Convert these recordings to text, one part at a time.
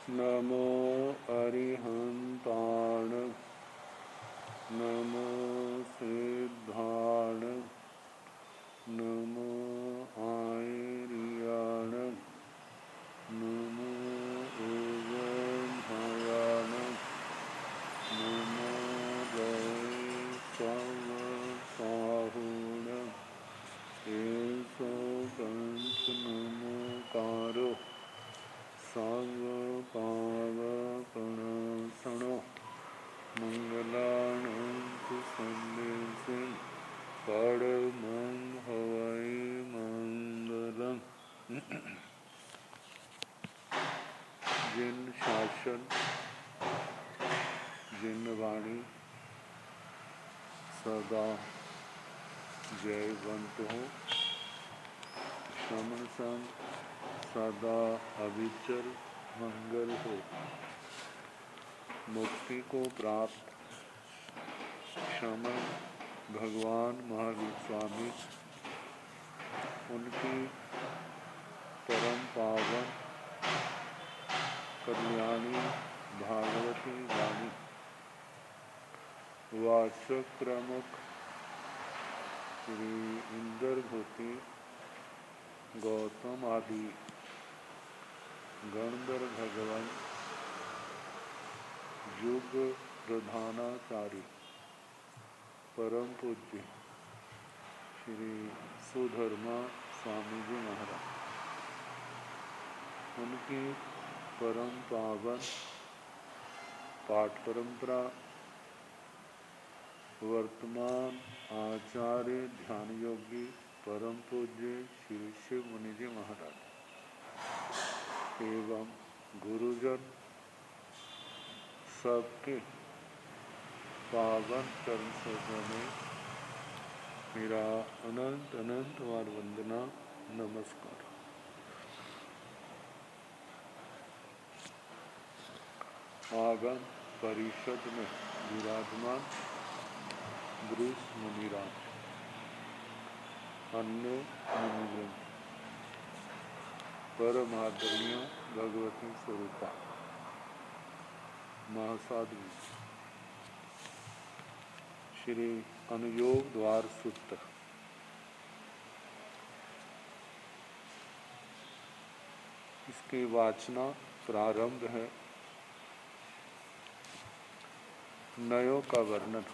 नमो अरिहंताण नमो सिद्धाण नमो आयर्याण नमो ओगमहायाण नमो वैश्वसाहूण एसो कंठ नमोकारो सर्वपावपणासनो मंगलानां संदेशे परमं हवै मंगलम्। जिन शासन जिन वाणी सदा जयवंत हो, श्रमण संग सदा अविचल मंगल हो। मुक्ति को प्राप्त श्रमण भगवान महावीर स्वामी उनकी परम पावन कल्याणी भागवती वाणी वाचक प्रमुख श्री इंद्रभूति गौतम आदि गणधर भगवान युग प्रधानाचार्य परम पूज्य श्री सुधर्मा स्वामी जी महाराज उनकी परम पावन पाठ परंपरा वर्तमान आचार्य ध्यान योगी परम पूज्य श्री शिव मुनि जी महाराज एवं गुरुजन सबके पावन चरण सरोज में मेरा अनंत अनंत बार वंदना नमस्कार। आगम परिषद में विराजमान वृष मुनिराज अन्य मुनिगण परम आदरणीय भगवती स्वरूपा महासाधु श्री अनुयोग द्वार सूत्र इसकी वाचना प्रारंभ है। नयों का वर्णन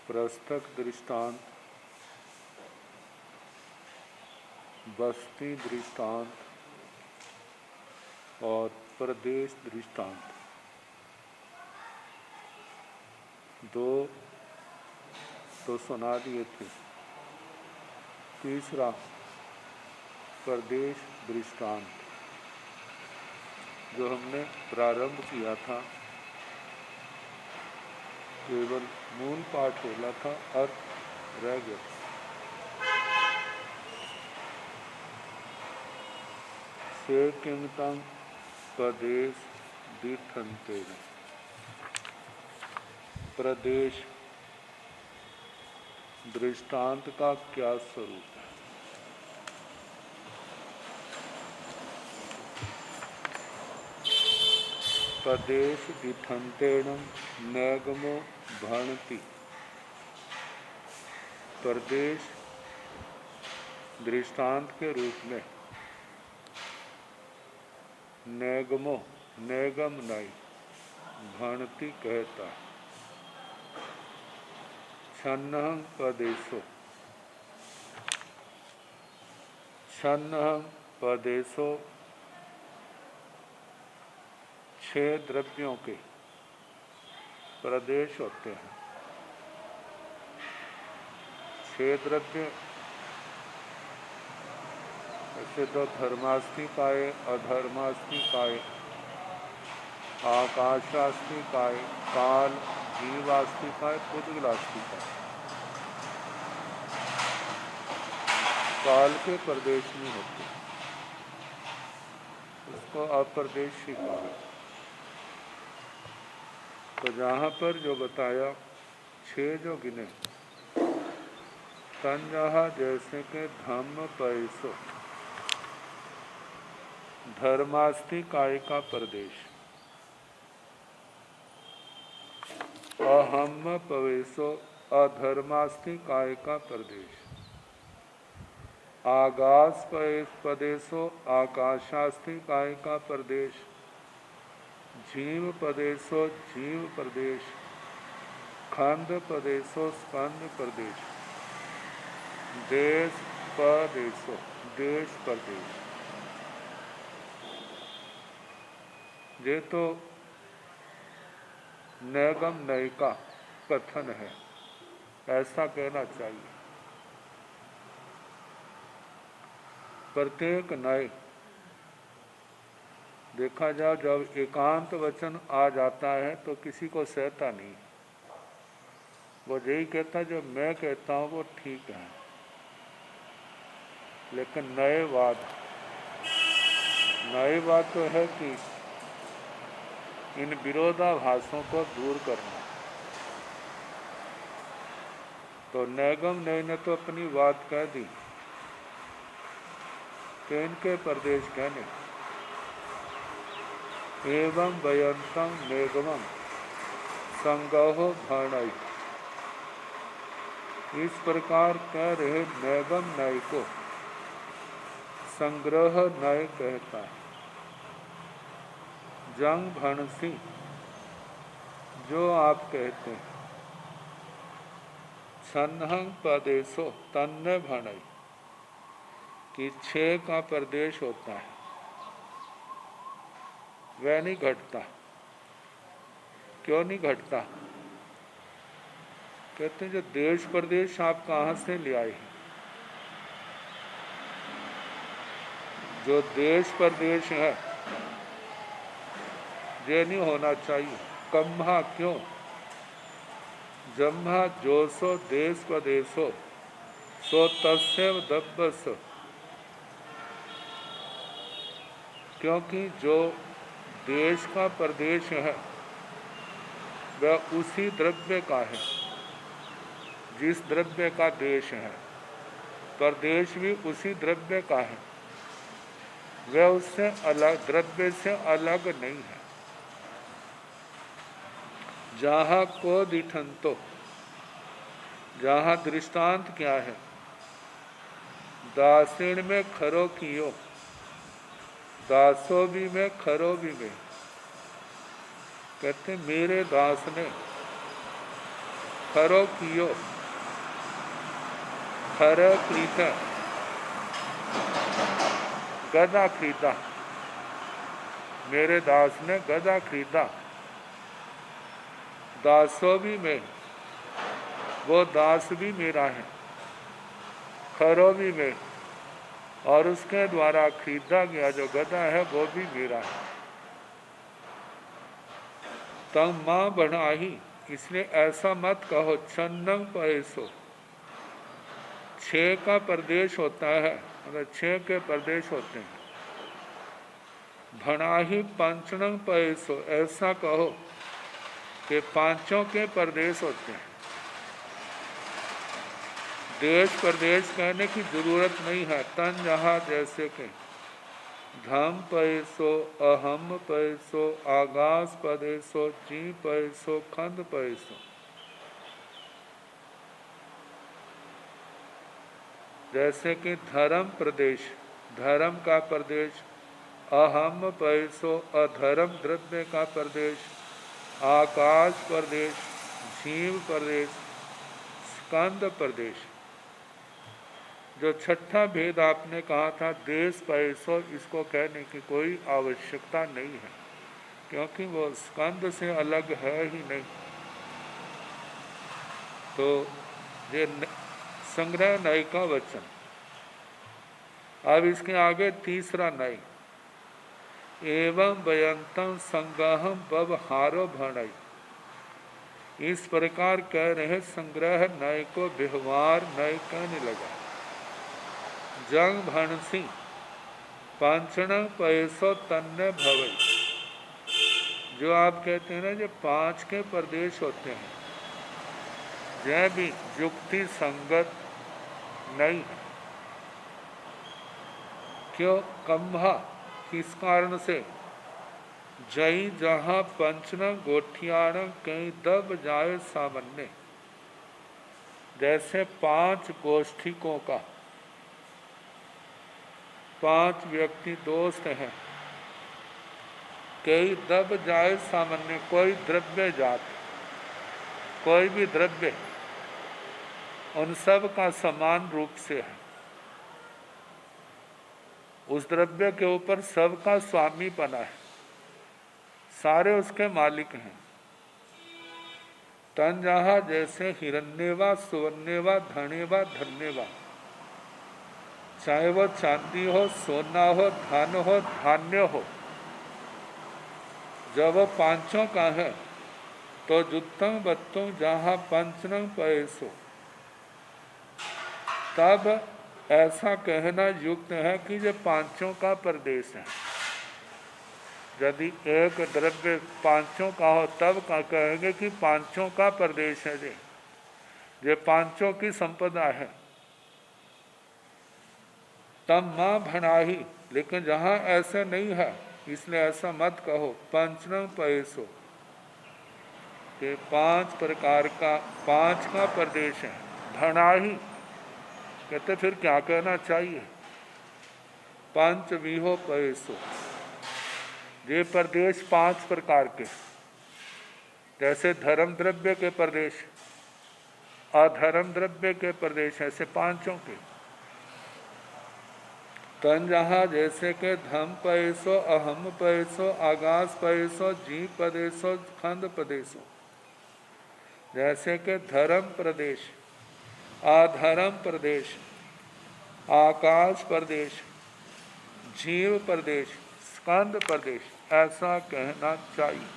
प्रस्तक दृष्टांत बस्ती दृष्टांत और प्रदेश दृष्टांत दो तो सुना दिए थे। तीसरा प्रदेश दृष्टांत जो हमने प्रारंभ किया था केवल मूल पाठ बोला था, अर्थ रह गया। से किंतम प्रदेश दिठन्ते प्रदेश दृष्टांत का क्या स्वरूप है। प्रदेश दिठन्तेण नैगमो भणति प्रदेश दृष्टांत के रूप में नैगमो नैगम नहीं भणति कहता छन्नहं प्रदेशो छन्नहं प्रदेशो छह द्रव्यों के प्रदेश होते हैं। छह द्रव्य ऐसे तो धर्मास्तिकाय अधर्मास्तिकाय आकाशास्तिकाय काल जीवास्तिकाय पुद्गलास्तिकाय काल के प्रदेश में होते उसको अप्रदेशी कहा। तो जहाँ पर जो बताया छह जो गिने तन जहा जैसे के धम्म पैसो धर्मास्ति काय का प्रदेश, अहम पवेशो अधर्मास्ति काय का प्रदेश, आकाश पदेशो आकाशास्ति काय का प्रदेश, जीव पदेशो जीव प्रदेश, खंड प्रदेशो स्कंद प्रदेश, देश प्रदेशो देश प्रदेश। ये तो नैगम नय का कथन है, ऐसा कहना चाहिए। प्रत्येक नय देखा जाए, जब एकांत वचन आ जाता है तो किसी को सहता नहीं, वो यही कहता जो मैं कहता हूँ वो ठीक है। लेकिन नयवाद तो है कि इन विरोधाभासों को दूर करना। तो नैगम नय ने तो अपनी बात कह दी कि इनके प्रदेश कहने एवं वयंतम नेगमम संगहो भणई, इस प्रकार कह रहे नैगम नय को संग्रह नय कहता है। जंग भणसी जो आप कहते हैं, छन्हंग प्रदेशो तन्ने भणई कि 6 का प्रदेश होता है, वह नहीं घटता। क्यों नहीं घटता? कहते हैं जो देश प्रदेश आप कहाँ से ले आए हैं, जो देश प्रदेश है ये नहीं होना चाहिए। कम्हा क्यों? जम्हा जोसो देश प्रदेशो सो तस्व दब्बस, क्योंकि जो देश का प्रदेश है वह उसी द्रव्य का है जिस द्रव्य का देश है, प्रदेश भी उसी द्रव्य का है, वह उससे अलग द्रव्य से अलग नहीं है। जहाँ को दिठंतो, जहाँ दृष्टांत क्या है, दासिण में खरो कियो, दासो भी में खरो भी में। कहते मेरे दास ने खरो कियो, खर खरीदा, गधा खरीदा, मेरे दास ने गधा खरीदा। दासो भी में, वो दास भी मेरा है, खरो भी में, और उसके द्वारा खरीदा गया जो गधा है वो भी मेरा है। तब माँ बढ़ाही, इसलिए ऐसा मत कहो। छन्नम पैसो, 6 का प्रदेश होता है, अगर 6 के प्रदेश होते हैं। भणाही पंचनम पैसो, ऐसा कहो कि 5 के प्रदेश होते हैं। देश प्रदेश कहने की जरूरत नहीं है। तन जहाँ जैसे के धम पैसो, अहम पैसो, आगास प्रदेशो, जी पैसो, खंड पैसो। जैसे कि धर्म प्रदेश, धर्म का प्रदेश, अहम पैसो, अधर्म द्रव्य का प्रदेश, आकाश प्रदेश, जीव प्रदेश, स्कंद प्रदेश। जो छठा भेद आपने कहा था देश पैसो, इसको कहने की कोई आवश्यकता नहीं है, क्योंकि वो स्कंद से अलग है ही नहीं। तो ये संग्रह नय का वचन। अब इसके आगे तीसरा नय, एवं वयंतम संगहम व्यवहारो भणई, इस प्रकार कह रहे संग्रह नय को व्यवहार नय कहने लगा। जंग भणसी पांचण पैसो तन्ने भवई, जो आप कहते हैं ना जो 5 के प्रदेश होते हैं, यह भी युक्ति संगत नहीं है। क्यों? कम्हा किस कारण से? जई जहाँ पंचन गोठियाण कहीं दब जाए सामन्य। जैसे 5 गोष्ठिकों का, 5 व्यक्ति दोस्त हैं, कई दब जाए सामान्य, कोई द्रव्य जात, कोई भी द्रव्य उन सब का समान रूप से है, उस द्रव्य के ऊपर सबका स्वामी बना है, सारे उसके मालिक हैं। तन जहाँ जैसे हिरण्यवा, सुवर्णेवा, धनेवा, धन्यवा, चाहे वो चांदी हो, सोना हो, धन हो, धान्य हो, जब वो पांचों का है तो जुत्तम बत्तों जहाँ पंचनंग पैसो, तब ऐसा कहना युक्त है कि ये पांचों का प्रदेश है। यदि एक द्रव्य पांचों का हो तब का कहेंगे कि पांचों का प्रदेश है, ये पांचों की संपदा है। तब माँ भनाही, लेकिन जहाँ ऐसे नहीं है इसलिए ऐसा मत कहो। पंचनम पैसो के 5 प्रकार का, 5 का प्रदेश है। धनाही कहते फिर क्या कहना चाहिए? पंच विहो पैसो, ये प्रदेश 5 प्रकार के, जैसे धर्म द्रव्य के प्रदेश, अधर्म द्रव्य के प्रदेश, ऐसे पांचों के। तन जहाँ जैसे के धम पैसो, अहम पैसो, आगास पैसो, जी प्रदेशो, खंड प्रदेशो, जैसे के धर्म प्रदेश, अधर्म प्रदेश, आकाश प्रदेश, जीव प्रदेश, स्कंद प्रदेश, ऐसा कहना चाहिए।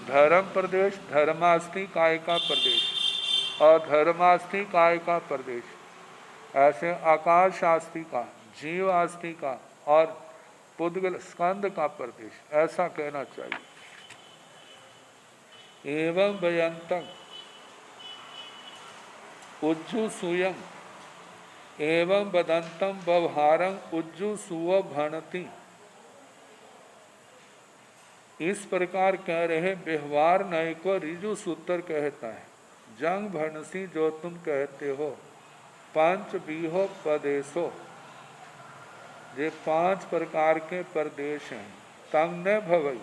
धर्म प्रदेश धर्मास्थि काय का प्रदेश, अधर्मास्थि काय का प्रदेश, ऐसे आकाश आस्थि का, जीव आस्थि का और पुद्गल स्कंद का प्रदेश, ऐसा कहना चाहिए। एवं व्यंतम उज्जु सुयं एवं बदंतम व्यवहारं उज्जु सुव भणति, इस प्रकार कह रहे व्यवहार नय को रिजु सूत्र कहता है। जंग भनसी जो तुम कहते हो, पंच बीहो प्रदेशो, ये 5 प्रकार के प्रदेश हैं। तंग न भवई,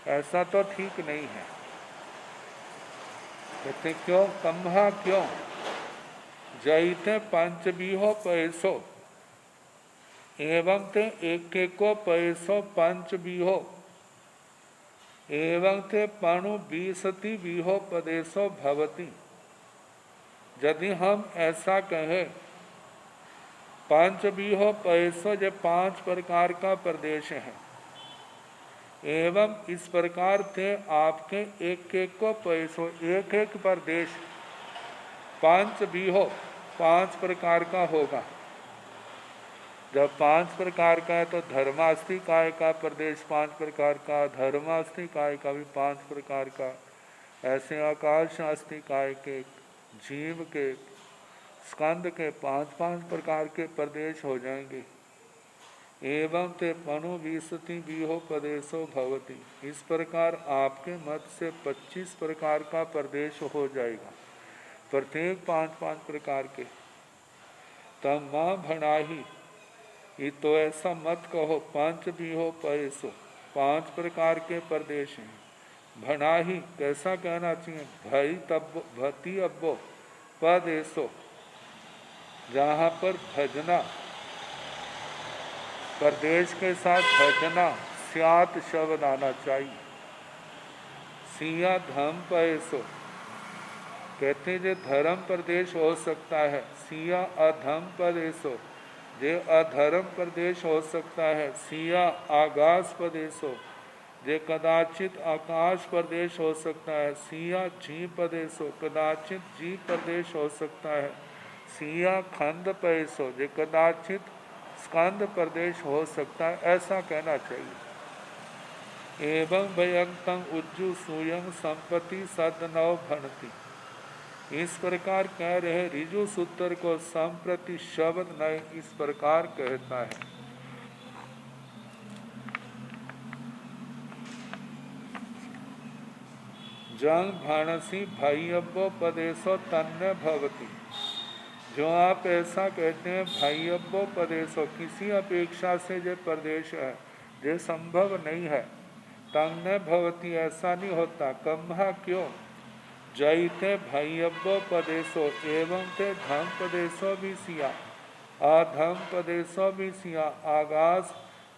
ऐसा तो ठीक नहीं है। कहते क्यों? कम्हा क्यों? जैते पंच बीहो पैसो, एवं ते एक को पैसो पंच बीहो, एवं ते पणु 20 बीहो प्रदेशो भवति। यदि हम ऐसा कहें पंच बीहो पैसो, जो 5 प्रकार का प्रदेश है, एवं इस प्रकार थे आपके एक को पैसो, एक एक प्रदेश 5 बीहो 5 प्रकार का होगा। जब 5 प्रकार का है तो धर्मास्थि काय का प्रदेश 5 प्रकार का, धर्मास्थि काय का भी 5 प्रकार का, ऐसे आकाश आस्थि काय के, जीव के, स्कंद के 5-5 प्रकार के प्रदेश हो जाएंगे। एवं ते पणु 20 बीहो प्रदेशो भवति, इस प्रकार आपके मत से 25 प्रकार का प्रदेश हो जाएगा, प्रत्येक 5-5 प्रकार के। तब माँ भनाही, ये तो ऐसा मत कहो। पंच बीहो पैसो, 5 प्रकार के प्रदेश हैं। भनाही कैसा कहना चाहिए? भई तब भति अब्बो प्रदेशो, जहाँ पर भजना, प्रदेश के साथ भजना स्यात शब्द आना चाहिए। सिया धम पैसो, कहते जो धर्म प्रदेश हो सकता है। सिया अधम प्रदेशो, जे अधर्म प्रदेश हो सकता है। सिया आकाश प्रदेशो, जे कदाचित आकाश प्रदेश हो सकता है। सिया जी प्रदेशो, कदाचित जी प्रदेश हो सकता है। सिया खंड पैसो, जे कदाचित स्कंद प्रदेश हो सकता है, ऐसा कहना चाहिए। एवं भयंतम उज्जु सूयं संपत्ति सदनव भणति, इस प्रकार कह रहे ऋजु सूत्र को संप्रति शब्द नहीं इस प्रकार कहता है। जंग भानसी भाइयोपदेशो तन्य भवती। जो आप ऐसा कहते हैं भाइयोपदेशो किसी अपेक्षा से जो प्रदेश है जो संभव नहीं है, तन्य भवती ऐसा नहीं होता। कम्हा क्यों? जयते भाइयोपदेशो एवं ते धम पदेशो भी सिया आधम पदेशो भी सिया आगास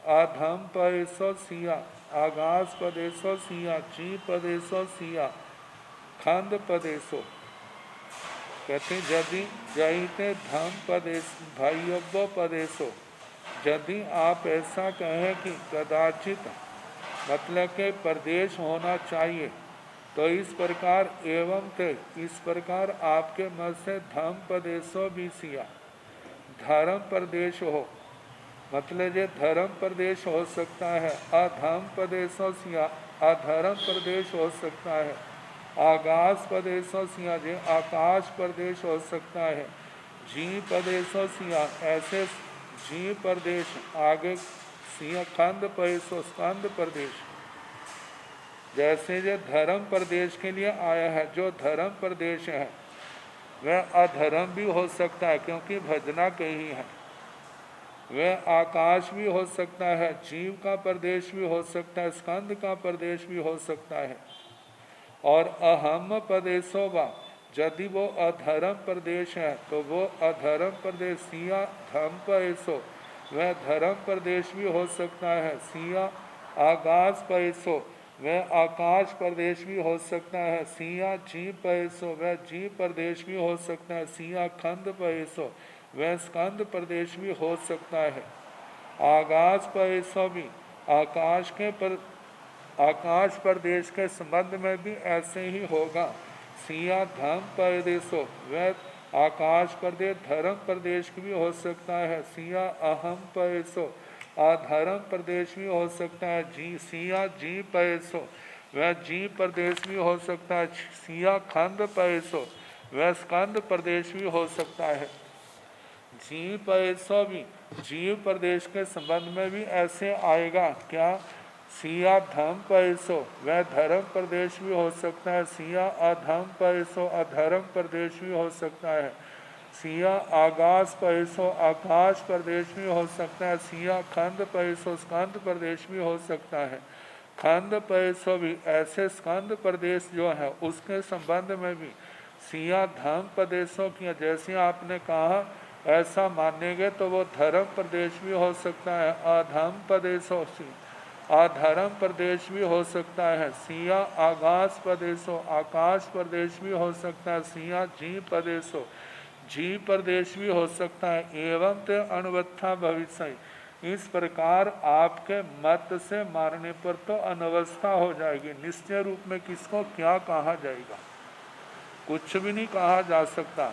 आधम पदेशो सिया आगास पदेशो सिया ची पदेशो सिया खंड पदेशो। कहते यदि जयते धम पदेश भाइयोपदेशो, यदि आप ऐसा कहें कि कदाचित मतलब के प्रदेश होना चाहिए, तो इस प्रकार एवं थे इस प्रकार आपके मत से धम प्रदेशो भी सिया धर्म प्रदेश हो, मतलब ये धर्म प्रदेश हो सकता है। अधम प्रदेशों सिया अधर्म प्रदेश हो सकता है। आकाश प्रदेशों सिया जे आकाश प्रदेश हो सकता है। जी प्रदेशों सिया ऐसे जी प्रदेश आगे सिया खंड प्रदेशों स्कंद प्रदेश। जैसे जो धर्म प्रदेश के लिए आया है, जो धर्म प्रदेश है वह अधर्म भी हो सकता है क्योंकि भजना के ही है। वह आकाश भी हो सकता है, जीव का प्रदेश भी हो सकता है, स्कंद का प्रदेश भी हो सकता है। और अहम प्रदेशो वा यदि वो अधर्म प्रदेश है तो वो अधर्म प्रदेश सिया धम पैसो वह धर्म प्रदेश भी हो सकता है। सिया आकाश पैसो वह आकाश प्रदेश भी हो सकता है। सिया जी पैसो वह जी प्रदेश भी हो सकता है। सिया खंड पैसो वह स्कंद प्रदेश भी हो सकता है। आकाश पैसो भी आकाश के आकाश प्रदेश के संबंध में भी ऐसे ही होगा। सिया धम प्रदेशो वह आकाश प्रदेश धर्म प्रदेश भी हो सकता है। सिया अहम पैसो अधर्म प्रदेश भी हो सकता है। जी सिया जी पैसो वह जी प्रदेश भी हो सकता है। सिया खंड पैसो वह स्कंद प्रदेश भी हो सकता है। जीव पैसो भी जीव प्रदेश के संबंध में भी ऐसे आएगा। क्या? सिया धम पैसो वह धर्म प्रदेश भी हो सकता है। सिया अधम पैसो अधर्म प्रदेश भी हो सकता है। सिया आकाश पैसो आकाश प्रदेश भी हो सकता है। सिया खंड पैसो स्कंद प्रदेश भी हो सकता है। खंड पैसो भी ऐसे स्कंद प्रदेश जो है उसके संबंध में भी सिया धम प्रदेशों की जैसे आपने कहा ऐसा मानेंगे तो वो धर्म प्रदेश भी हो सकता है। अधम प्रदेशों से अधर्म प्रदेश भी हो सकता है। सिया आकाश प्रदेशो आकाश प्रदेश भी हो सकता है। सिया जी प्रदेशो जी प्रदेश भी हो सकता है। एवं ते अनवस्था भविष्य इस प्रकार आपके मत से मारने पर तो अनवस्था हो जाएगी। निश्चय रूप में किसको क्या कहा जाएगा? कुछ भी नहीं कहा जा सकता।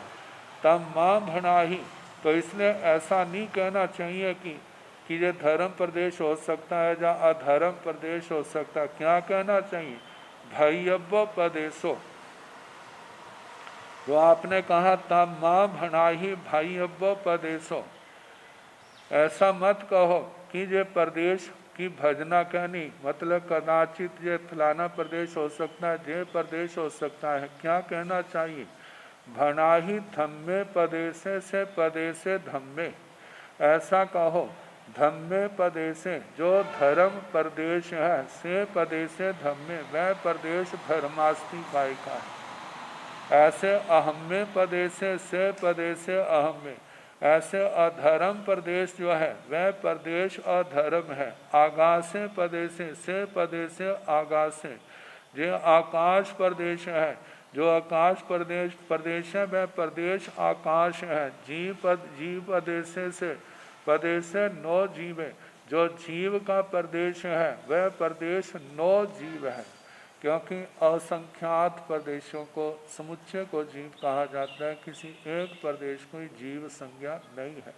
तब माँ भनाही तो इसलिए ऐसा नहीं कहना चाहिए कि ये धर्म प्रदेश हो सकता है या अधर्म प्रदेश हो सकता है। क्या कहना चाहिए? भय्यव प्रदेशो। तो आपने कहा तब माँ भनाही भय्यव प्रदेशो। ऐसा मत कहो कि ये प्रदेश की भजना कहनी मतलब कदाचित ये फलाना प्रदेश हो सकता है, ये प्रदेश हो सकता है। क्या कहना चाहिए? भनाही धम्मे प्रदेशे से प्रदेशे धम्मे। ऐसा कहो धम्मे प्रदेशे जो धर्म प्रदेश है से प्रदेशे धम्मे वह प्रदेश धर्मास्ति काय का है। ऐसे अहम्मे प्रदेशे से प्रदेशे अहम्मे ऐसे अधर्म प्रदेश जो है वह प्रदेश अधर्म है। आकाशे प्रदेशे से प्रदेशे आकाशे जो आकाश प्रदेश है जो आकाश प्रदेश है वह प्रदेश आकाश है। जीव प्रदेश से प्रदेश नो जीव है जो जीव का प्रदेश है वह प्रदेश नो जीव है। क्योंकि असंख्यात प्रदेशों को समुच्चय को जीव कहा जाता है, किसी एक प्रदेश को जीव संज्ञा नहीं है।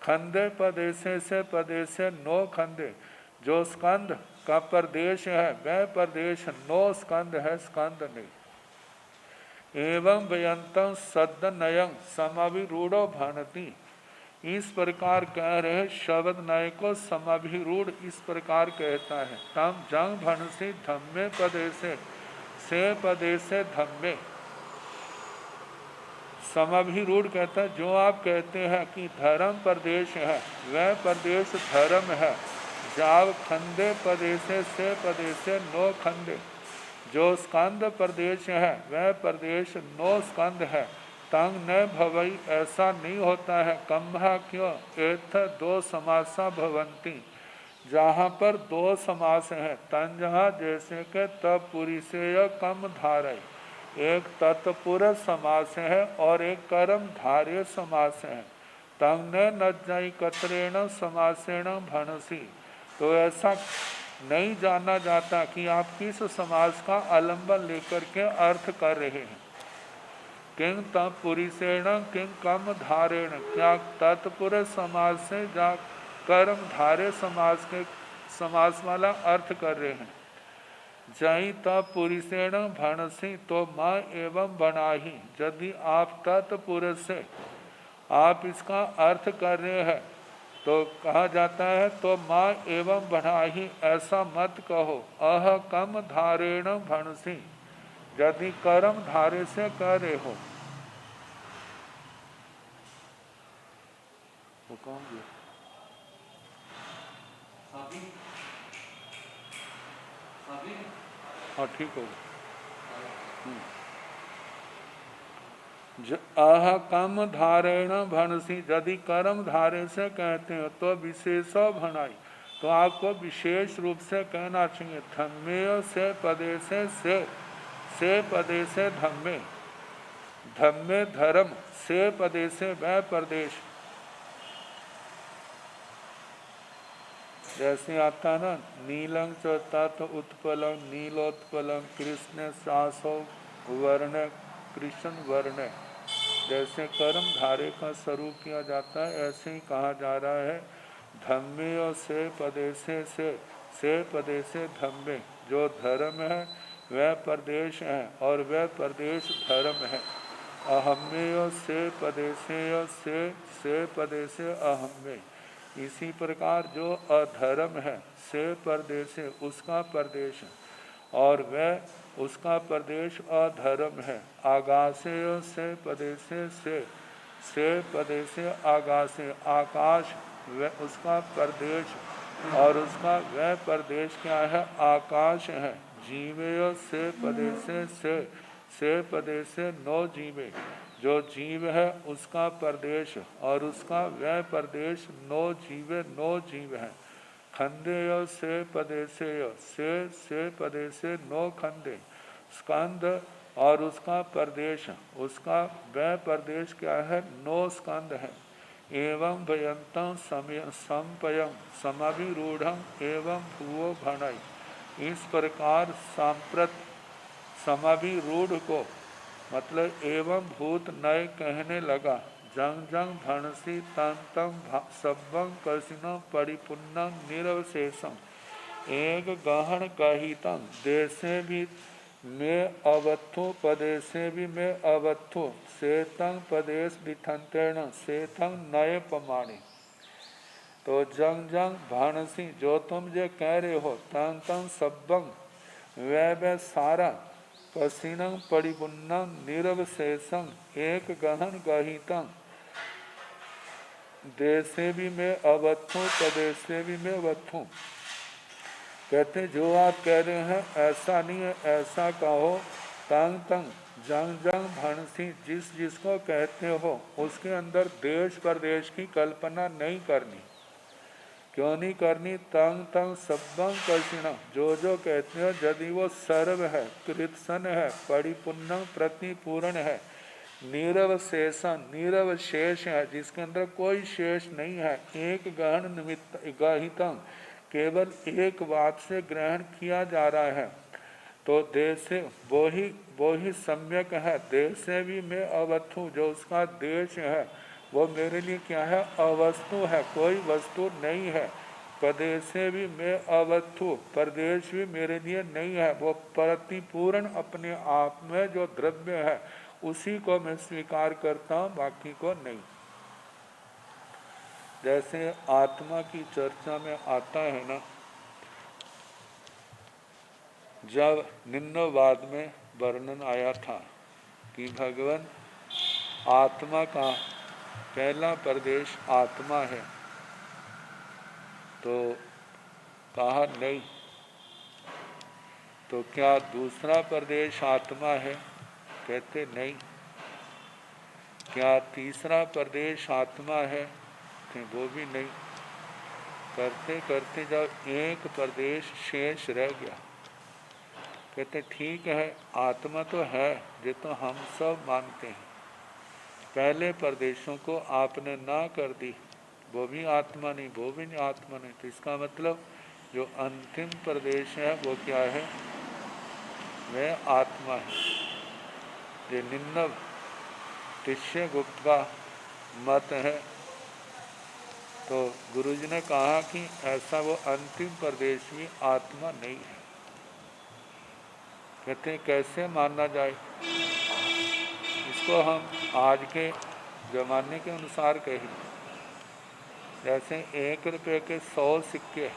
खंडे प्रदेशे से प्रदेशे नो खंडे जो स्कंद का प्रदेश है वह प्रदेश नो स्कंद है, स्कंद नहीं। एवं व्यंतं सद्नयं समाभिरूढ़ो भानति। इस प्रकार कह रहे शब्द नय को समाभिरूढ़ इस प्रकार कहता है। तम जंग भनसी धम्मे पदेशे से पदेशे धम्मे। समाभिरूढ़ कहता है जो आप कहते हैं कि धर्म प्रदेश है वह प्रदेश धर्म है। जाव खंडे प्रदेशे से प्रदेशे नो खंडे। जो स्कंद प्रदेश है वह प्रदेश नो स्कंद है। तंग न भवई ऐसा नहीं होता है। कम्भा क्यों एथ दो समासा भवंती। जहाँ पर दो समास हैं तंजहाँ जैसे के तत्पुरी से कम धारय। एक तत्पुरुष समास है और एक कर्म धार्य समास है। तंग न नज्जई कतरेण समासेण भनसी। तो ऐसा नहीं जाना जाता कि आप किस समास का आलंबन लेकर के अर्थ कर रहे हैं। किंग तत्पुरुषेण किंग कम धारेण। क्या तत्पुरुष समास से जा कर्म धारे समास के समास वाला अर्थ कर रहे हैं। जही तत्पुरुषेण भनसी तो माँ एवं बनाही। यदि आप तत्पुरुष से आप इसका अर्थ कर रहे हैं तो कहा जाता है तो माँ एवं बनाही ऐसा मत कहो। अह कम धारेण भनसी। यदि कर्म धारे से कह रहे हो वो कौन गया? हाँ ठीक हो। आह कम धारेण भनसी। यदि कर्म धारे से कहते हो तो विशेष भनाई। तो आपको विशेष रूप से कहना चाहिए। धम्मे से पदेश से पदेश धम्मे। धम्मे धर्म से पदेश वह प्रदेश। जैसे आता ना नीलंग च तत् उत्पलंग नीलोत्पलंग कृष्ण सासो वर्ण कृष्ण वर्ण। जैसे कर्म धारे का स्वरूप किया जाता है ऐसे ही कहा जा रहा है धम्मे और से पदेशे से पदेशे धम्मे। जो धर्म है वह प्रदेश है और वह प्रदेश धर्म है। अहम्य से पदेशे से पदेशे अहम्य। इसी प्रकार जो अधर्म है से प्रदेश है उसका प्रदेश और वह उसका प्रदेश अधर्म है। आगासे से प्रदेश से प्रदेश आगासे आकाश वह उसका प्रदेश और उसका वह प्रदेश क्या है आकाश है। जीवे से प्रदेश से प्रदेश नो जीवे। जो जीव है उसका प्रदेश और उसका वह प्रदेश नो जीव है। खंडे से प्रदेशे से प्रदेशे नो खंडे। स्कंद और उसका प्रदेश उसका वह प्रदेश क्या है नो स्कंद है। एवं भयंतं संपयं समाभिरूढ़ं एवं भुवो भणई। इस प्रकार सांप्रत समाभिरूढ़ को मतलब एवं भूत नय कहने लगा। जंग जंग भनसी तम तम सब्बं कसिनो परिपुन्नम निरवशेषम। एक गहन कहितम देशे भी में अवत्थु पदेशे भी में अवत्थु सेतंग पदेश दिठंतेण सेतंग नय पमाणी। तो जंग जंग भानसी जो तुम जो कह रहे हो तंग तंग सब्बंग वह सारा कसिनं परिपुन्नम निरवशेषं एक गहन गहितं देशे भी में अवत्थु प्रदेशे भी में अवत्थु। कहते जो आप कह रहे हैं ऐसा नहीं है ऐसा कहो। तंग तंग जंग जंग भनसी जिस जिसको कहते हो उसके अंदर देश प्रदेश की कल्पना नहीं करनी। क्यों नहीं करनी। तंग तंग सब्बं कसिणं जो कहते हो यदि वो सर्व है कृतसन है परिपूर्ण प्रतिपूर्ण है नीरव शेषन नीरव शेष है जिसके अंदर कोई शेष नहीं है। एक गहन निमित्त गहितम केवल एक बात से ग्रहण किया जा रहा है। तो देश से वो ही सम्यक है। देश से भी मैं अवत्थु जो उसका देश है वो मेरे लिए क्या है अवस्तु है कोई वस्तु नहीं है। प्रदेशे भी मैं अवस्तु, प्रदेश भी मेरे लिए नहीं है। वो प्रतिपूर्ण अपने आप में जो द्रव्य है उसी को मैं स्वीकार करता हूँ, बाकी को नहीं। जैसे आत्मा की चर्चा में आता है ना, जब निम्नवाद में वर्णन आया था कि भगवान आत्मा का पहला प्रदेश आत्मा है, तो कहा नहीं। तो क्या दूसरा प्रदेश आत्मा है? कहते नहीं। क्या तीसरा प्रदेश आत्मा है? कहते वो भी नहीं। करते करते जब एक प्रदेश शेष रह गया, कहते ठीक है, आत्मा तो है, ये तो हम सब मानते हैं। पहले प्रदेशों को आपने ना कर दी, वो भी आत्मा नहीं, वो भी आत्मा नहीं। तो इसका मतलब जो अंतिम प्रदेश है वो क्या है? वह आत्मा है। ये निम्न शिष्य गुप्त का मत है। तो गुरुजी ने कहा कि ऐसा वो अंतिम प्रदेश भी आत्मा नहीं है। कहते कैसे मानना जाए? इसको हम आज के जमाने के अनुसार कहें, जैसे 1 रुपये के 100 सिक्के,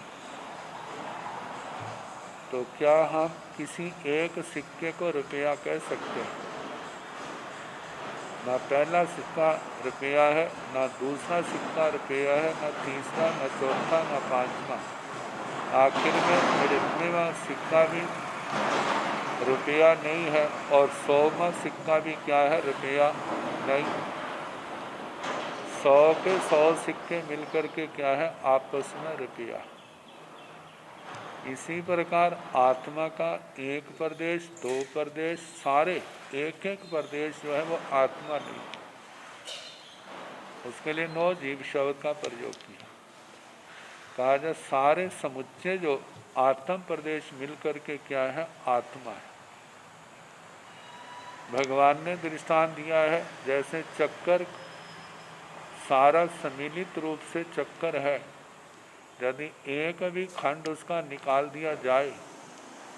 तो क्या हम किसी एक सिक्के को रुपया कह सकते हैं? ना पहला सिक्का रुपया है, ना दूसरा सिक्का रुपया है, ना तीसरा, ना चौथा, ना पांचवा। आखिर में 99वां सिक्का भी रुपया नहीं है और 100वां सिक्का भी क्या है? रुपया नहीं। 100 के 100 सिक्के मिलकर के क्या है? आपस में रुपया। इसी प्रकार आत्मा का एक प्रदेश, 2 प्रदेश, सारे एक एक प्रदेश जो है वो आत्मा नहीं। उसके लिए 9 जीव शब्द का प्रयोग किया। कहा जाए सारे समुच्चय जो आत्म प्रदेश मिलकर के क्या है? आत्मा है। भगवान ने दृष्टांत दिया है, जैसे चक्कर सारा सम्मिलित रूप से चक्कर है, यदि एक भी खंड उसका निकाल दिया जाए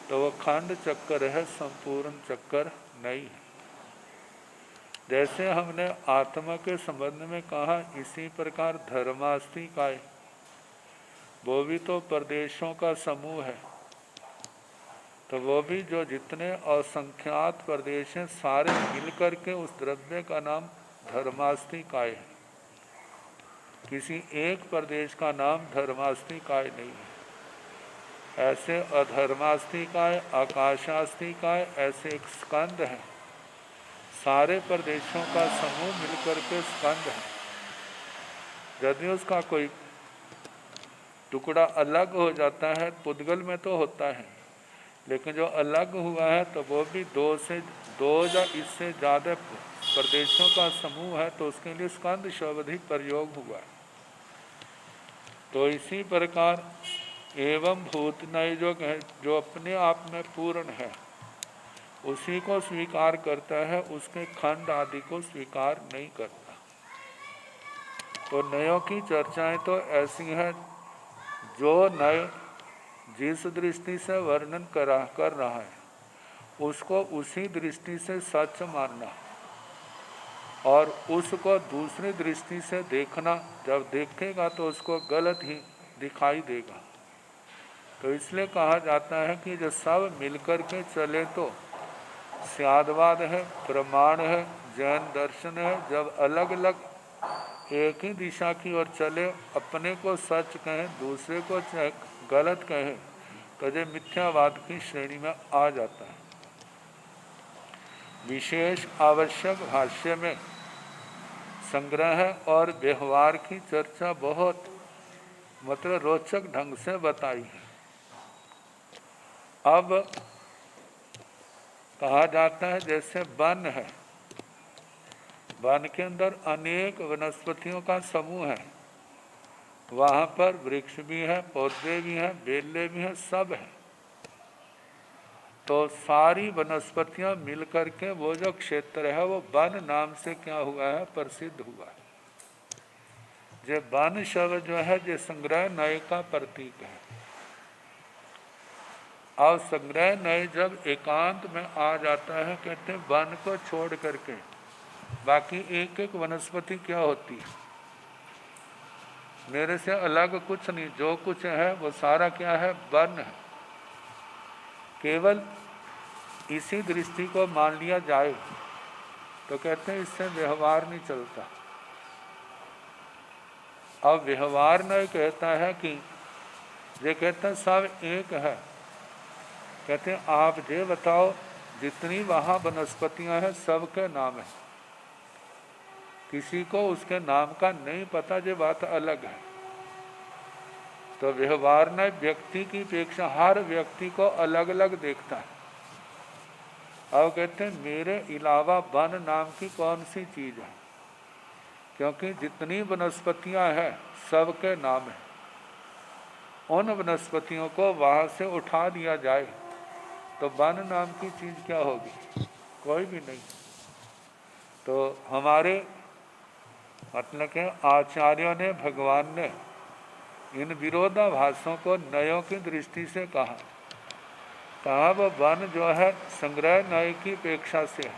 तो वह खंड चक्कर है, संपूर्ण चक्कर नहीं है। जैसे हमने आत्मा के संबंध में कहा, इसी प्रकार धर्मास्तिकाय वो भी तो प्रदेशों का समूह है। तो वो भी जो जितने असंख्यात प्रदेश हैं, सारे मिलकर के उस द्रव्य का नाम धर्मास्तिकाय है। किसी एक प्रदेश का नाम धर्मास्तिकाय नहीं है। ऐसे अधर्मास्तिकाय, आकाशास्तिकाय, ऐसे एक स्कंद है। सारे प्रदेशों का समूह मिलकर के स्कंद है। यदि उसका कोई टुकड़ा अलग हो जाता है, पुद्गल में तो होता है, लेकिन जो अलग हुआ है तो वो भी 2 या इससे ज़्यादा प्रदेशों का समूह है, तो उसके लिए स्कंद शब्द ही प्रयोग हुआ है। तो इसी प्रकार एवं भूतनय जो अपने आप में पूर्ण है, उसी को स्वीकार करता है, उसके खंड आदि को स्वीकार नहीं करता। तो नयों की चर्चाएं तो ऐसी हैं, जो नय जिस दृष्टि से वर्णन कर रहा है उसको उसी दृष्टि से सच मानना, और उसको दूसरी दृष्टि से देखना। जब देखेगा तो उसको गलत ही दिखाई देगा। तो इसलिए कहा जाता है कि जो सब मिलकर के चले तो स्यादवाद है, प्रमाण है, जैन दर्शन है। जब अलग अलग एक ही दिशा की ओर चले, अपने को सच कहें, दूसरे को गलत कहें, तो ये मिथ्यावाद की श्रेणी में आ जाता है। विशेष आवश्यक भाष्य में संग्रह और व्यवहार की चर्चा बहुत रोचक ढंग से बताई है। अब कहा जाता है जैसे वन है, वन के अंदर अनेक वनस्पतियों का समूह है, वहाँ पर वृक्ष भी है, पौधे भी हैं, बेले भी हैं, सब है। तो सारी वनस्पतियाँ मिलकर के वो जो क्षेत्र है वो वन नाम से क्या हुआ है? प्रसिद्ध हुआ है। जो वन शब्द जो है जो संग्रह नय का प्रतीक है। और संग्रह नय जब एकांत में आ जाता है, कहते हैं वन को छोड़ करके बाकी एक एक वनस्पति क्या होती है, मेरे से अलग कुछ नहीं, जो कुछ है वो सारा क्या है, वन है। केवल इसी दृष्टि को मान लिया जाए तो कहते हैं इससे व्यवहार नहीं चलता। अब व्यवहार नहीं कहता है कि ये कहते हैं सब एक है। कहते हैं आप ये बताओ जितनी वहाँ वनस्पतियाँ हैं सबके नाम है, किसी को उसके नाम का नहीं पता, ये बात अलग है। तो व्यवहार ने व्यक्ति की अपेक्षा हर व्यक्ति को अलग अलग देखता है। अब कहते हैं मेरे अलावा वन नाम की कौन सी चीज़ है, क्योंकि जितनी वनस्पतियां हैं सबके नाम है। उन वनस्पतियों को वहाँ से उठा दिया जाए तो वन नाम की चीज़ क्या होगी, कोई भी नहीं। तो हमारे मतलब के आचार्यों ने, भगवान ने इन विरोधाभासों को नयों की दृष्टि से कहा वो वन जो है संग्रह नय की अपेक्षा से है,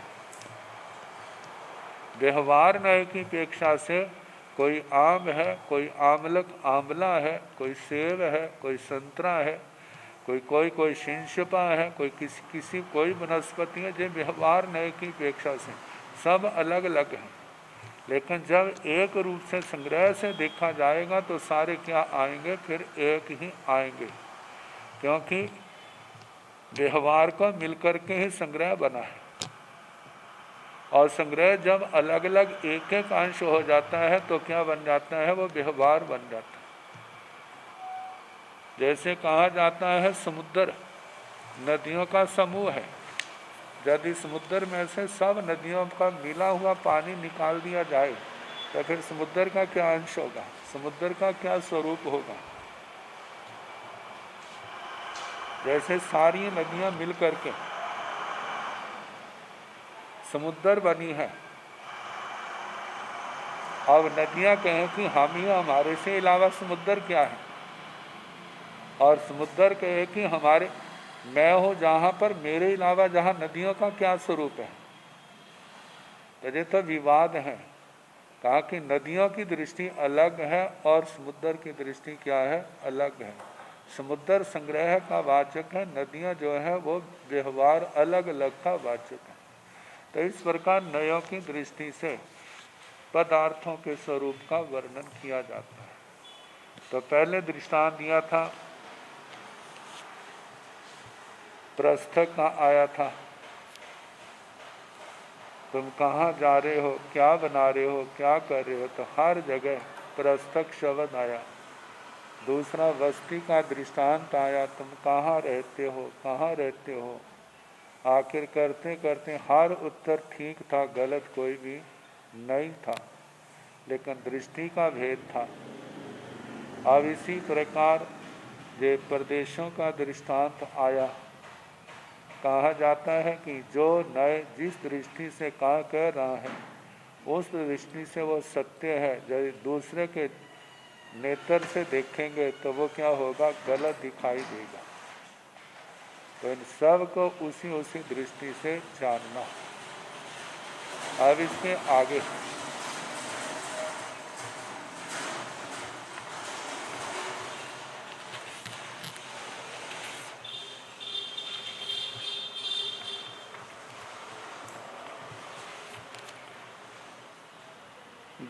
व्यवहार नय की अपेक्षा से। कोई आम है, कोई आमलक आंवला है, कोई सेब है, कोई संतरा है, कोई शिंशपा है, कोई किसी कोई वनस्पति है जो व्यवहार नय की अपेक्षा से सब अलग अलग हैं। लेकिन जब एक रूप से संग्रह से देखा जाएगा तो सारे क्या आएंगे, फिर एक ही आएंगे, क्योंकि व्यवहार को मिलकर के ही संग्रह बना है। और संग्रह जब अलग अलग एक एक अंश हो जाता है तो क्या बन जाता है, वो व्यवहार बन जाता है। जैसे कहा जाता है समुद्र नदियों का समूह है। यदि समुद्र में से सब नदियों का मिला हुआ पानी निकाल दिया जाए तो फिर समुद्र का क्या अंश होगा, समुद्र का क्या स्वरूप होगा। जैसे सारी नदियां मिल करके समुद्र बनी है। अब नदियां कहें कि हम ही, हमारे से अलावा समुद्र क्या है, और समुद्र कहे कि हमारे मैं हूँ जहाँ पर, मेरे अलावा जहाँ नदियों का क्या स्वरूप है। तो ये तो विवाद है। कहा कि नदियों की दृष्टि अलग है और समुद्र की दृष्टि क्या है, अलग है। समुद्र संग्रह का वाचक है, नदियाँ जो है वो व्यवहार अलग अलग का वाचक है। तो इस प्रकार नयों की दृष्टि से पदार्थों के स्वरूप का वर्णन किया जाता है। तो पहले दृष्टांत दिया था, प्रस्थ का आया था, तुम कहाँ जा रहे हो, क्या बना रहे हो, क्या कर रहे हो, तो हर जगह प्रस्थक शब्द आया। दूसरा वस्ती का दृष्टांत आया, तुम कहाँ रहते हो, कहाँ रहते हो। आखिर करते करते हर उत्तर ठीक था, गलत कोई भी नहीं था, लेकिन दृष्टि का भेद था। अब इसी प्रकार ये प्रदेशों का दृष्टांत आया। कहा जाता है कि जो नए जिस दृष्टि से कह रहा है उस दृष्टि से वो सत्य है, जब दूसरे के नेत्र से देखेंगे तो वो क्या होगा, गलत दिखाई देगा। तो इन सब को उसी दृष्टि से जानना। अब इसके आगे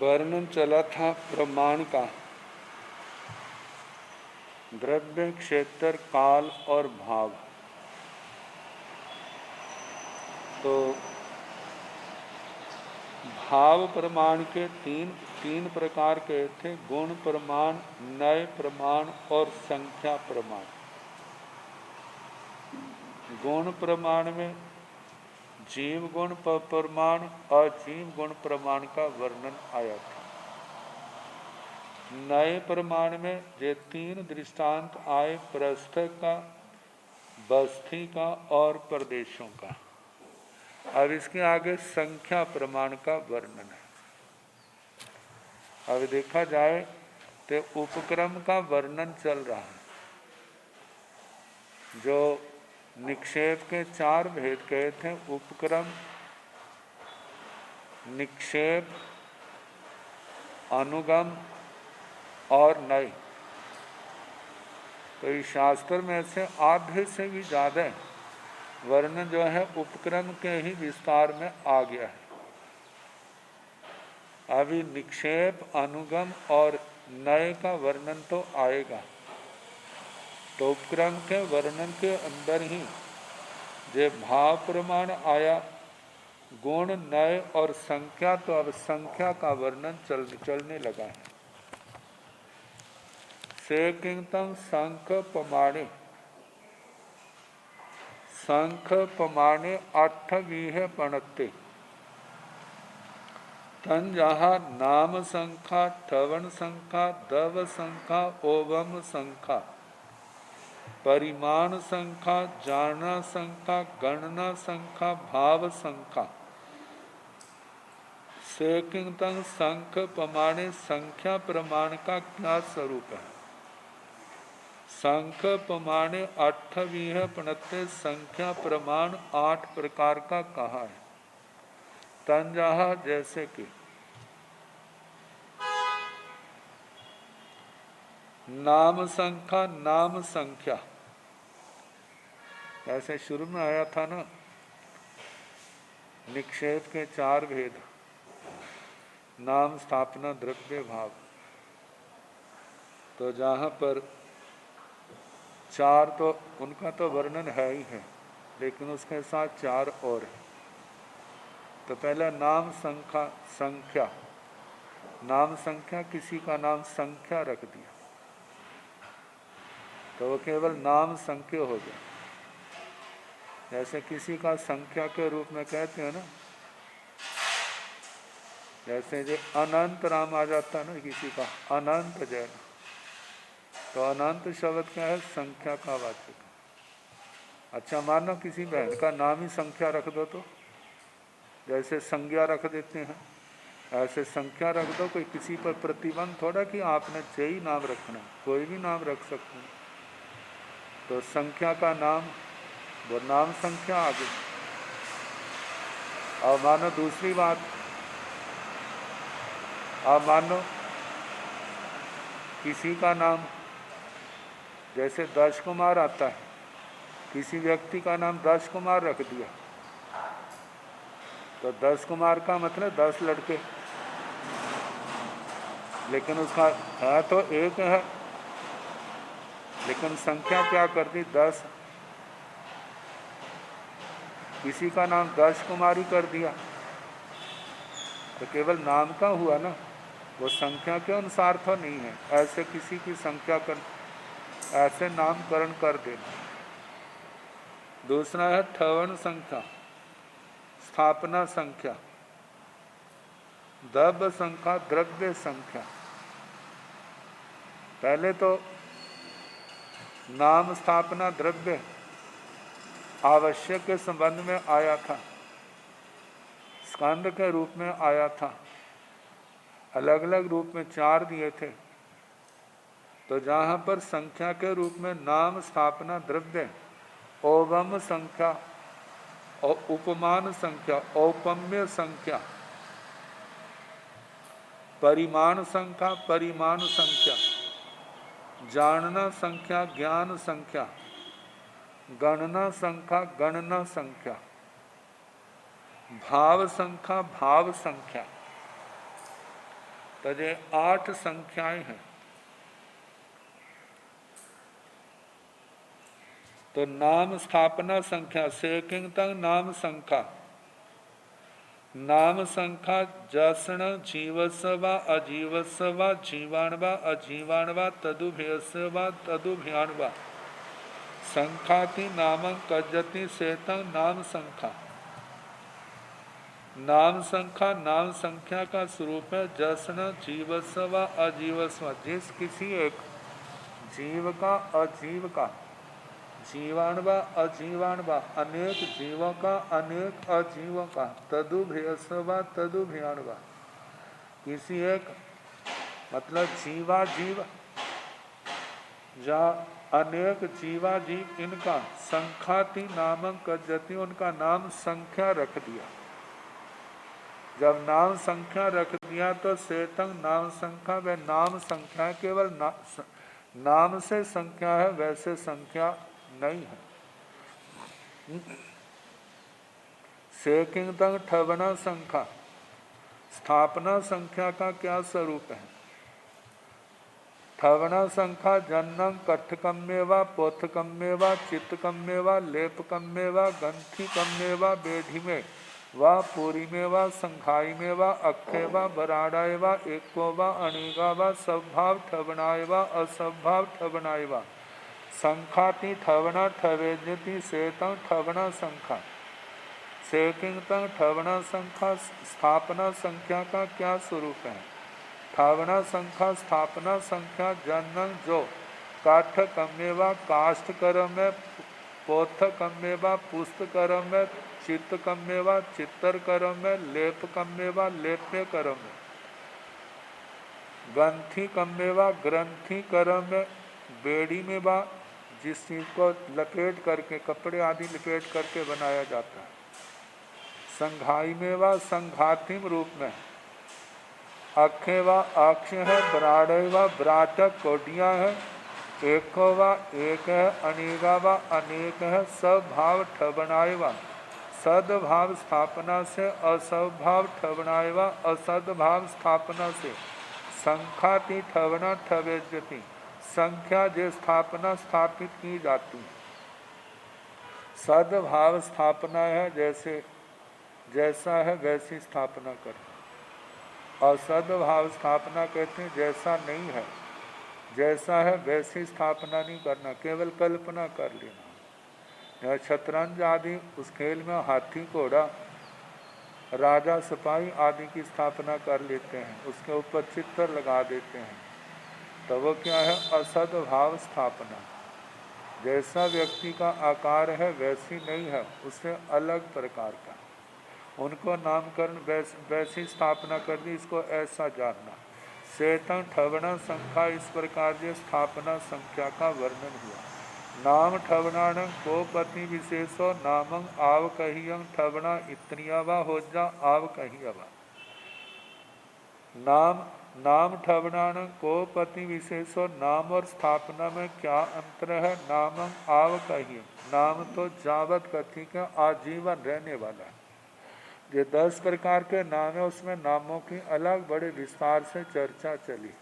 वर्णन चला था प्रमाण का, द्रव्य, क्षेत्र, काल और भाव। तो भाव प्रमाण के तीन प्रकार के थे, गुण प्रमाण, नय प्रमाण और संख्या प्रमाण। गुण प्रमाण में जीव गुण प्रमाण और जीव गुण प्रमाण का वर्णन आया था। नए प्रमाण में ये तीन दृष्टांत आए, प्रस्थ का, बस्ती का और प्रदेशों का। अब इसके आगे संख्या प्रमाण का वर्णन है। अब देखा जाए तो उपक्रम का वर्णन चल रहा है। जो निक्षेप के 4 भेद कहे थे, उपक्रम, निक्षेप, अनुगम और नय, तो इस शास्त्र में से आधे से भी ज़्यादा वर्णन जो है उपक्रम के ही विस्तार में आ गया है। अभी निक्षेप, अनुगम और नय का वर्णन तो आएगा। तो उपक्रम के वर्णन के अंदर ही जो भाव प्रमाण आया, गुण, नय और संख्या, तो अब संख्या का वर्णन चलने लगा है। से किंतम संख पमाणे, संख पमाणे 8 पणत्ते, तन जहाँ नाम संख्या, ठवन संख्या, दव संख्या, ओवम संख्या, परिमाण संख्या, जाना संख्या, गणना संख्या, भाव संख्या। से किंतन संख प्रमाणे, संख्या प्रमाण का क्या स्वरूप है? संख प्रमाणे 8 पणत्ते, संख्या प्रमाण 8 प्रकार का कहा है। तंजहा जैसे कि नाम संख्या, नाम संख्या, ऐसे शुरू में आया था ना, निक्षेप के 4 भेद, नाम, स्थापना, द्रव्य, भाव। तो जहाँ पर 4 तो उनका तो वर्णन है ही है, लेकिन उसके साथ 4 और है। तो पहला नाम संख्या, संख्या, नाम संख्या, किसी का नाम संख्या रख दिया तो वो केवल नाम संख्या हो गया। जैसे किसी का संख्या के रूप में कहते हैं ना, जैसे जो अनंत राम आ जाता है ना किसी का, अनंत जैन, तो अनंत शब्द क्या है? संख्या का वाचक। अच्छा, मानो किसी बहन का नाम ही संख्या रख दो, तो जैसे संज्ञा रख देते हैं, ऐसे संख्या रख दो। कोई किसी पर प्रतिबंध थोड़ा कि आपने यही नाम रखना, कोई भी नाम रख सकते हैं। तो संख्या का नाम, वो नाम संख्या आ गई। और मानो दूसरी बात, अब मानो किसी का नाम, जैसे 10 कुमार आता है, किसी व्यक्ति का नाम 10 कुमार रख दिया, तो 10 कुमार का मतलब 10 लड़के, लेकिन उसका है तो एक है, लेकिन संख्या क्या कर दी? 10। किसी का नाम 10 कुमारी कर दिया, तो केवल नाम का हुआ ना, वो संख्या के अनुसार तो नहीं है। ऐसे किसी की संख्या कर, ऐसे नामकरण कर देना। दूसरा है ठवन संख्या, स्थापना संख्या, द्रव्य संख्या, द्रव्य संख्या। पहले तो नाम, स्थापना, द्रव्य आवश्यक के संबंध में आया था, स्कंद के रूप में आया था, अलग अलग रूप में 4 दिए थे। तो जहाँ पर संख्या के रूप में नाम, स्थापना, द्रव्य, ओवम संख्या और उपमान संख्या, औपम्य संख्या, परिमाण संख्या, परिमाण संख्या, जानना संख्या, ज्ञान संख्या, गणना संख्या, गणना संख्या, भाव संख्या, भाव संख्या, तो ये 8 संख्याएं हैं। तो नाम, स्थापना संख्या, सेकिंग तक नाम संख्या, नाम संख्या, जसण, जीवस्व, अजीवस्व, जीवाणव, अजीवाणव, तदुभयस्व, तदुभयाणव, संख्याति नामं कज्जति सेतंग नाम संख्या। नाम संख्या, नाम संख्या का स्वरूप है जसण, जीवस्व, अजीवस्व, जिस किसी एक जीव का, अजीव का, जीवाणु अजीवाणु, अनेक जीवों का, अनेक अजीवों का, तदुभयस्व, तदुभयाणु, किसी एक मतलब जीवा जीव या अनेक जीवा जीव इनका संख्याति नामक कज्जति, उनका नाम संख्या रख दिया। जब नाम संख्या रख दिया तो सेतंग नाम संख्या, व नाम संख्या केवल नाम से संख्या है, वैसे संख्या नहीं है। सेकिंग तंग ठवना संख्या, स्थापना संख्या का क्या स्वरूप है? ठवना संख्या जन्नम कठकम्मेवा पोथकम्मेवा चित्तकम्मेवा लेपकम्मेवा गंथिकम्मेवा बेढ़ी में वा पूरी में वा संघाई में वा अक्षय वा बराडाय वा एको वा अनेगा वा स्वभाव ठवनाय वा असभाव ठवनाय वा संख्याति ठवना ठवेजति सेतं ठवना संख्या, सेकिंग ठवना संख्या स्थापना संख्या का क्या स्वरूप है? ठवना संख्या स्थापना संख्या जन्म जो काठ कम्मेवा काष्ठ कर्म में, पोथ कम्मेवा पुस्त कर्म में, चित्त कम्मेवा चित्तर कर्म में, लेप कम्मेवा लेप्य कर्म में, ग्रंथि कम्मेवा ग्रंथि कर्म में, बेड़ी में बा जिस चीज को लपेट करके कपड़े आदि लपेट करके बनाया जाता है, संघाई में व संघातिम रूप में, अक्षय व अक्ष है, ब्राडय व ब्राटक कोटियाँ है, एको व एक है, अनेगा व अनेक है, सभाव ठबनाय व सद्भाव स्थापना से, असभाव ठबनाय व असद्भाव स्थापना से, संख्याति ठवना ठवेजति संख्या जे स्थापना स्थापित की जाती है। सद्भाव स्थापना है जैसे जैसा है वैसी स्थापना करना, और सद्भाव स्थापना कहते हैं जैसा नहीं है, जैसा है वैसी स्थापना नहीं करना, केवल कल्पना कर लेना। यह शतरंज आदि उस खेल में हाथी घोड़ा राजा सिपाही आदि की स्थापना कर लेते हैं, उसके ऊपर चित्र लगा देते हैं, तो वो क्या है? असद्भाव स्थापना। जैसा व्यक्ति का आकार है वैसी नहीं है, उससे अलग प्रकार का, उनको नामकरण वैसी स्थापना कर दी, इसको ऐसा जानना। सेतन ठवना संख्या, इस प्रकार से स्थापना संख्या का वर्णन हुआ। नाम ठवनाण को पति विशेषो नामं आव कहियं ठवना इतनियावा हो जा आव कहियवा। नाम ठवनाण को पति विशेषो, नाम और स्थापना में क्या अंतर है? नामं आव कहियं, नाम तो जावत कथी का आजीवन रहने वाला है। ये 10 प्रकार के नाम है, उसमें नामों की अलग बड़े विस्तार से चर्चा चली।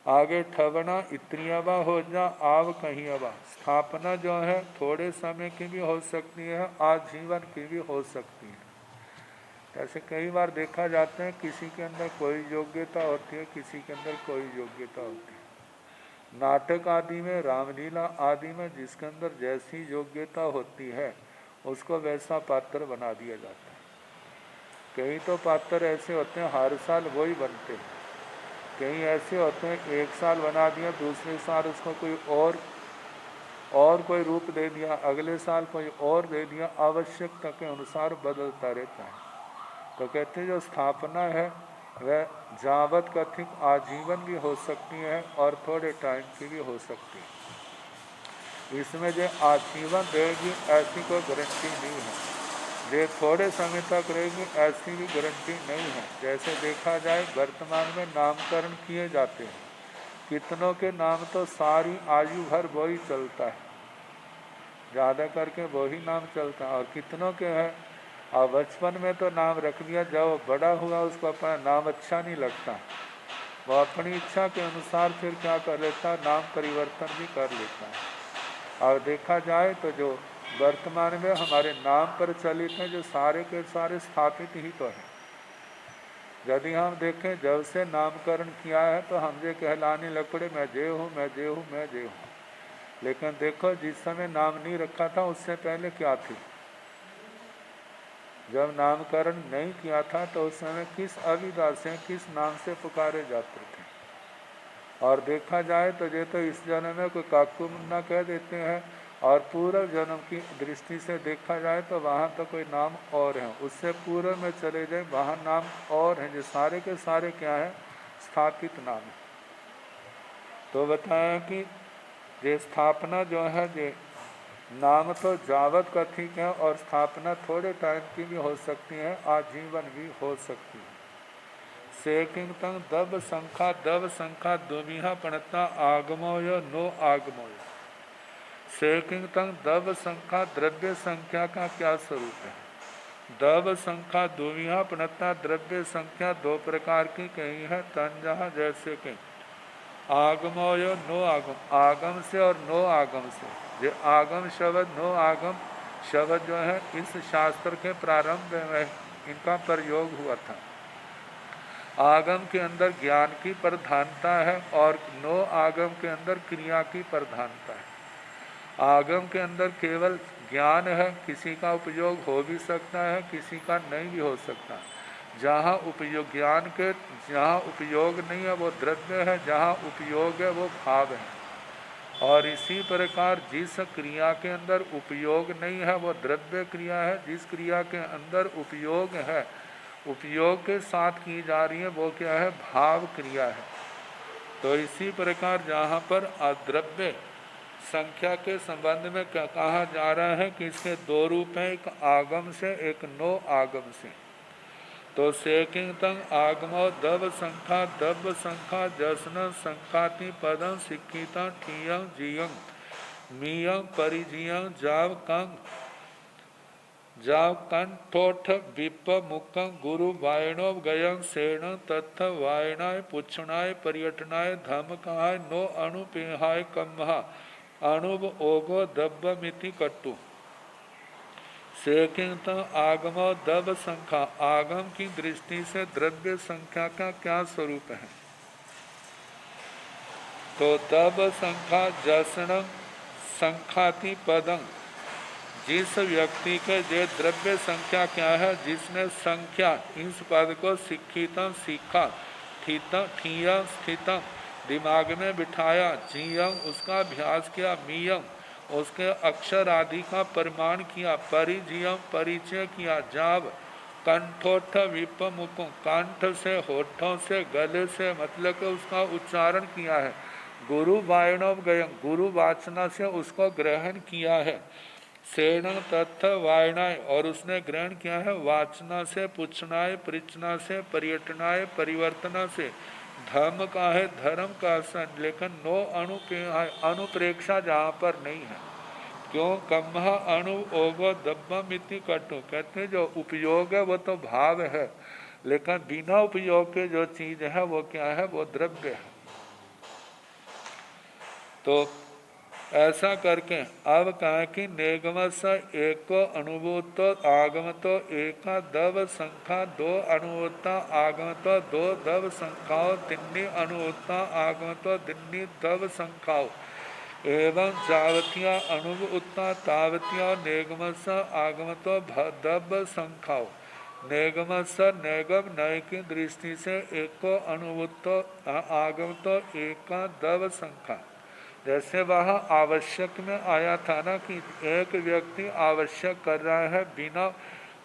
आगे ठवना इतनियावा हो जा आव कहियवा, स्थापना जो है थोड़े समय की भी हो सकती है, आजीवन की भी हो सकती है। ऐसे कई बार देखा जाता है किसी के अंदर कोई योग्यता होती है, किसी के अंदर कोई योग्यता होती है। नाटक आदि में, रामलीला आदि में जिसके अंदर जैसी योग्यता होती है उसको वैसा पात्र बना दिया जाता है। कई तो पात्र ऐसे होते हैं हर साल वही बनते हैं, कई ऐसे होते हैं एक साल बना दिया, दूसरे साल उसको कोई और कोई रूप दे दिया, अगले साल कोई और दे दिया, आवश्यकता के अनुसार बदलता रहता है। तो कहते हैं जो स्थापना है वह जावत कथित आजीवन भी हो सकती है और थोड़े टाइम की भी हो सकती है। इसमें जो आजीवन रहेगी ऐसी कोई गारंटी नहीं है, जो थोड़े समय तक रहेगी ऐसी भी गारंटी नहीं है। जैसे देखा जाए वर्तमान में नामकरण किए जाते हैं, कितनों के नाम तो सारी आयु भर वही चलता है, ज़्यादा करके वही नाम चलता है, और कितनों के हैं और बचपन में तो नाम रख दिया, जब बड़ा हुआ उसको अपना नाम अच्छा नहीं लगता, वो अपनी इच्छा के अनुसार फिर क्या कर लेता है, नाम परिवर्तन भी कर लेता है। और देखा जाए तो जो वर्तमान में हमारे नाम पर चलित हैं जो सारे के सारे स्थापित ही तो हैं। यदि हम देखें जब से नामकरण किया है तो हम ये कहलाने लग पड़े मैं जे हूँ, मैं जे हूँ, मैं जे हूँ। लेकिन देखो जिस समय नाम नहीं रखा था उससे पहले क्या थी, जब नामकरण नहीं किया था तो उस समय किस अविदा से, किस नाम से पुकारे जाते थे। और देखा जाए तो ये तो इस जन्म में कोई काकू मुन्ना कह देते हैं, और पूर्व जन्म की दृष्टि से देखा जाए तो वहाँ तो कोई नाम और है, उससे पूर्व में चले जाए वहाँ नाम और हैं। जो सारे के सारे क्या है, स्थापित नाम है। तो बताया कि ये स्थापना जो है ये नाम तो जावत का ठीक है, और स्थापना थोड़े टाइम की भी हो सकती है, आजीवन भी हो सकती है। सेकिंग तंग दब संख्या दुमिहा पणता आगमोय नो आगमोय। सेकिंग तंग दब संख्या द्रव्य संख्या का क्या स्वरूप है? दब संख्या दुमिहा पणता द्रव्य संख्या दो प्रकार की कही है। तंजहा जैसे कि आगमोय नो आगम, आगम से और नो आगम से। ये आगम शब्द नो आगम शब्द जो है इस शास्त्र के प्रारंभ में इनका प्रयोग हुआ था। आगम के अंदर ज्ञान की प्रधानता है और नो आगम के अंदर क्रिया की प्रधानता है। आगम के अंदर केवल ज्ञान है, किसी का उपयोग हो भी सकता है, किसी का नहीं भी हो सकता। जहाँ उपयोग ज्ञान के जहाँ उपयोग नहीं है वो द्रव्य है, जहाँ उपयोग है वो भाव है। और इसी प्रकार जिस क्रिया के अंदर उपयोग नहीं है वो द्रव्य क्रिया है, जिस क्रिया के अंदर उपयोग है, उपयोग के साथ की जा रही है, वो क्या है? भाव क्रिया है। तो इसी प्रकार जहाँ पर अद्रव्य संख्या के संबंध में क्या कहा जा रहा है कि इसके दो रूप हैं, एक आगम से एक नो आगम से। तो सेकिंग तंग आगमो दब संख्या जसन संख्याति पदं सिक्किता ठीयं जीयं मीयं परिजीयं जाव कंठोठ विप मुखं गुरु वायणो गयं सेण तत्थ वायणाय पुच्छणाय पर्यटनाय धमकाय नो अणुपेहाय कम्हा अणुब ओगो दब्बमिति कट्टु। सेकिंत आगमो दब संख्या, आगम की दृष्टि से द्रव्य संख्या का क्या स्वरूप है? तो दब संख्या जसण संख्याति पदं, जिस व्यक्ति के जे द्रव्य संख्या क्या है, जिसने संख्या इस पद को शिक्षितम सीखा, ठीयं स्थितम दिमाग में बिठाया, जीयं उसका अभ्यास किया, मीयं उसके अक्षर आदि का प्रमाण किया, परिजीयम परिचय किया, जाव कंठोठ विपमुखों, कंठ से होठों से गले से मतलब कि उसका उच्चारण किया है, गुरु वायणव गयं गुरु वाचना से उसको ग्रहण किया है, सेण तत्थ वायणाय और उसने ग्रहण किया है वाचना से, पुच्छनाय पृच्छना से, पर्यटनाय परिवर्तना से, धर्म का है धर्म का सन, लेकिन नो अनुप्रेक्षा जहाँ पर नहीं है। क्यों? कम्हा अणु ओगो दब्बम इति कटु, कहते हैं जो उपयोग है वो तो भाव है, लेकिन बिना उपयोग के जो चीज है वो क्या है? वो द्रव्य है। तो ऐसा करके अब कहा कि नेगमस एको अनुभूतो आगमतो एका दब संख्या दो अनुभूता आगमतो दो दब संख्याओं तिन्नी अनुभूता आगमतो दिन्नी दब संख्याओं एवं जावतिया अनुभूता तावतिया नेगमस आगमतो दब संख्याओं। नेगमस नेगम नय की दृष्टि से एको अनुभूतो आगमतो एका दब संख्या, जैसे वहाँ आवश्यक में आया था ना कि एक व्यक्ति आवश्यक कर रहा है, बिना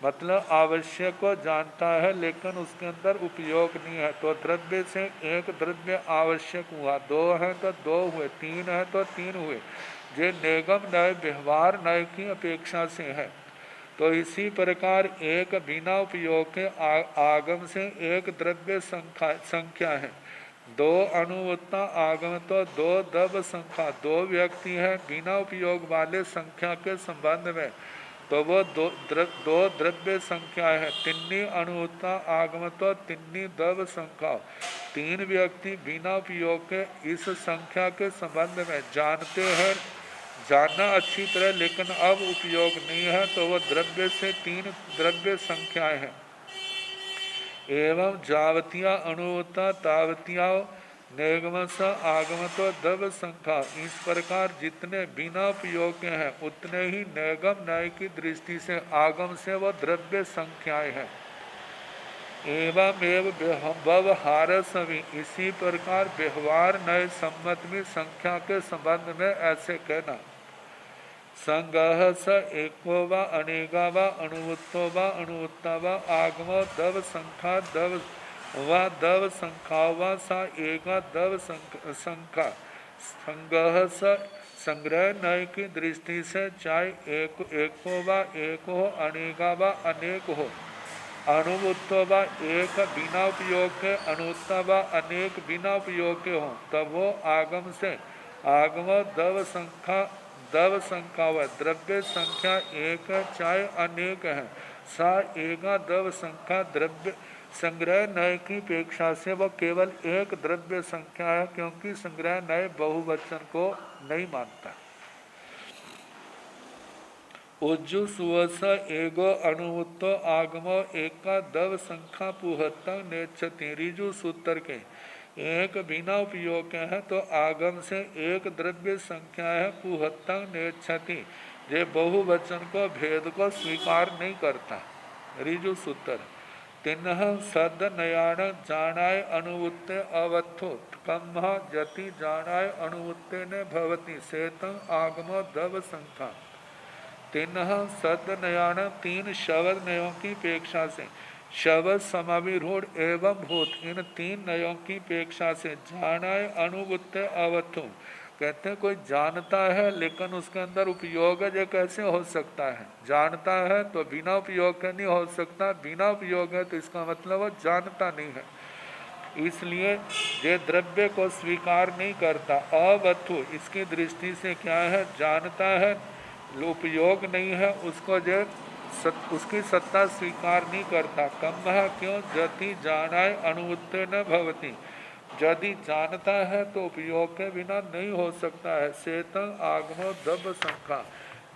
मतलब आवश्यक को जानता है लेकिन उसके अंदर उपयोग नहीं है, तो द्रव्य से एक द्रव्य आवश्यक हुआ, दो है तो दो हुए, तीन है तो तीन हुए। ये निगम नय व्यवहार नय की अपेक्षा से है। तो इसी प्रकार एक बिना उपयोग के आगम से एक द्रव्य संख्या है, दो अनुभूता आगम तो दो दब संख्या, दो व्यक्ति है बिना उपयोग वाले संख्या के संबंध में, तो वो दो द्रव्य संख्या है। तिन्नी अनुभूता आगम तो तिन्नी दब संख्या, तीन व्यक्ति बिना उपयोग के इस संख्या के संबंध में जानते हैं, जानना अच्छी तरह, लेकिन अब उपयोग नहीं है, तो वो द्रव्य से तीन द्रव्य संख्याएं हैं। एवं जावतिया अणुता तावतिया निगमस आगमतो दब संख्या, इस प्रकार जितने बिना उपयोग के हैं उतने ही निगम न्याय की दृष्टि से आगम से वो द्रव्य संख्याएं हैं। एवं व्यवहार सभी, इसी प्रकार व्यवहार नए सम्मत में संख्या के संबंध में ऐसे कहना, संगह स एको वा अनेका वा अणुवत्तो वा अणुवत्ता वा आगमो दब संख्या दब व दव संख्या व सा एका दव संख्या संग्रह संग्रह नय की दृष्टि से चाहे एको व एक हो, अनेका व अनेक हो, अणुवुत्त व एक बिना उपयोग के, अणुत्त व अनेक बिना उपयोग के हो, तब वो आगम से आगम दव संख्या व द्रव्य संख्या एक चाहे अनेक है, सा एका दव संख्या द्रव्य संग्रह नय की अपेक्षा से वह केवल एक द्रव्य संख्या है, क्योंकि संग्रह नय बहुवचन को नहीं मानता। उज्जु सुवस एगो अणुवुत्त आगम एका दव संख्या पुहत्तर नेच्छति। रिजु सूत्र के एक बिना उपयोग के है तो आगम से एक द्रव्य संख्या है पुहत्तर नेच्छति, जे बहुवचन को भेद को स्वीकार नहीं करता। रिजु सूत्र तिन्ह सद नयाण जानाय अणुवुत्ते अवत्थो कम जति जानाय अणुवुत्ते ने भवति सेतम आगम दव संख्या। तिन्ह सद नयाण तीन शब्द नयों की अपेक्षा से शब्द समाविरूढ़ एवं भूत, इन तीन नयों की अपेक्षा से जानाय अणुवुत्ते अवत्थो कहते हैं कोई जानता है लेकिन उसके अंदर उपयोग है, कैसे हो सकता है? जानता है तो बिना उपयोग के नहीं हो सकता, बिना उपयोग है तो इसका मतलब वो जानता नहीं है, इसलिए ये द्रव्य को स्वीकार नहीं करता। अवत्थु इसकी दृष्टि से क्या है? जानता है, उपयोग नहीं है, उसको जो उसकी सत्ता स्वीकार नहीं करता। कम क्यों? जति जानाय अणुवुत्ते न भवति, यदि जानता है तो उपयोग के बिना नहीं हो सकता है। सेतन आगमो दब संख्या,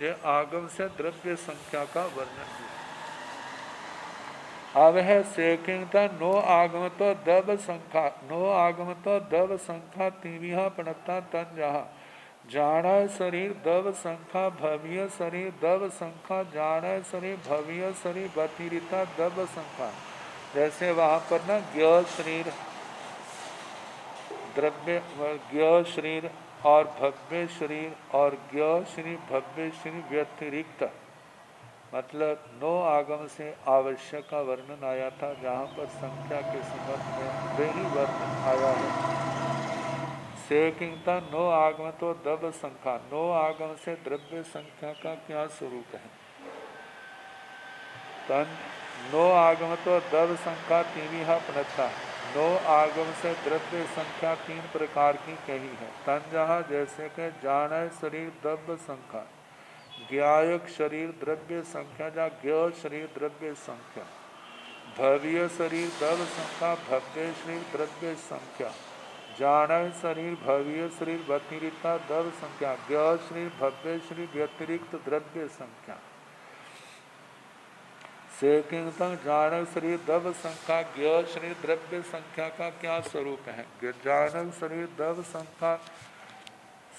ये आगम से द्रव्य संख्या का वर्णन है। अब है सेकिंगता नो आगम तो दब संख्या, नो आगम तो दब संख्या तीविहा पणता तन जहा जाना शरीर दब संख्या भव्य शरीर दब संख्या जाना शरीर भव्य शरीर बतिरिता दब संख्या। जैसे वहां पर ना ज्ञ शरीर द्रव्य ज्ञ शरीर और भव्य शरीर और ज्ञ शरीर भव्य शरीर व्यतिरिक्त, मतलब नो आगम से आवश्यक का वर्णन आया था, जहाँ पर संख्या के संबंध में वही वर्णन आया है। सेकिंगता नो आगम तो दब संख्या, नो आगम से द्रव्य संख्या का क्या स्वरूप है? तन नो आगम तो दब संख्या तीविहा पणता, नो आगम से द्रव्य संख्या तीन प्रकार की कही है। तन जहाँ जैसे के जान शरीर दब संख्या, ज्ञायक शरीर द्रव्य संख्या जा ज्ञ शरीर द्रव्य संख्या, भव्य शरीर दब संख्या भव्य शरीर द्रव्य संख्या, जान शरीर भव्य शरीर व्यतिरिक्ता दब संख्या, ज्ञ शरीर भव्य शरीर व्यतिरिक्त द्रव्य संख्या। सेकिंगतम जानक शरीर दब संख्या ज्ञ शरीर द्रव्य संख्या का क्या स्वरूप है? जानक शरीर दब संख्या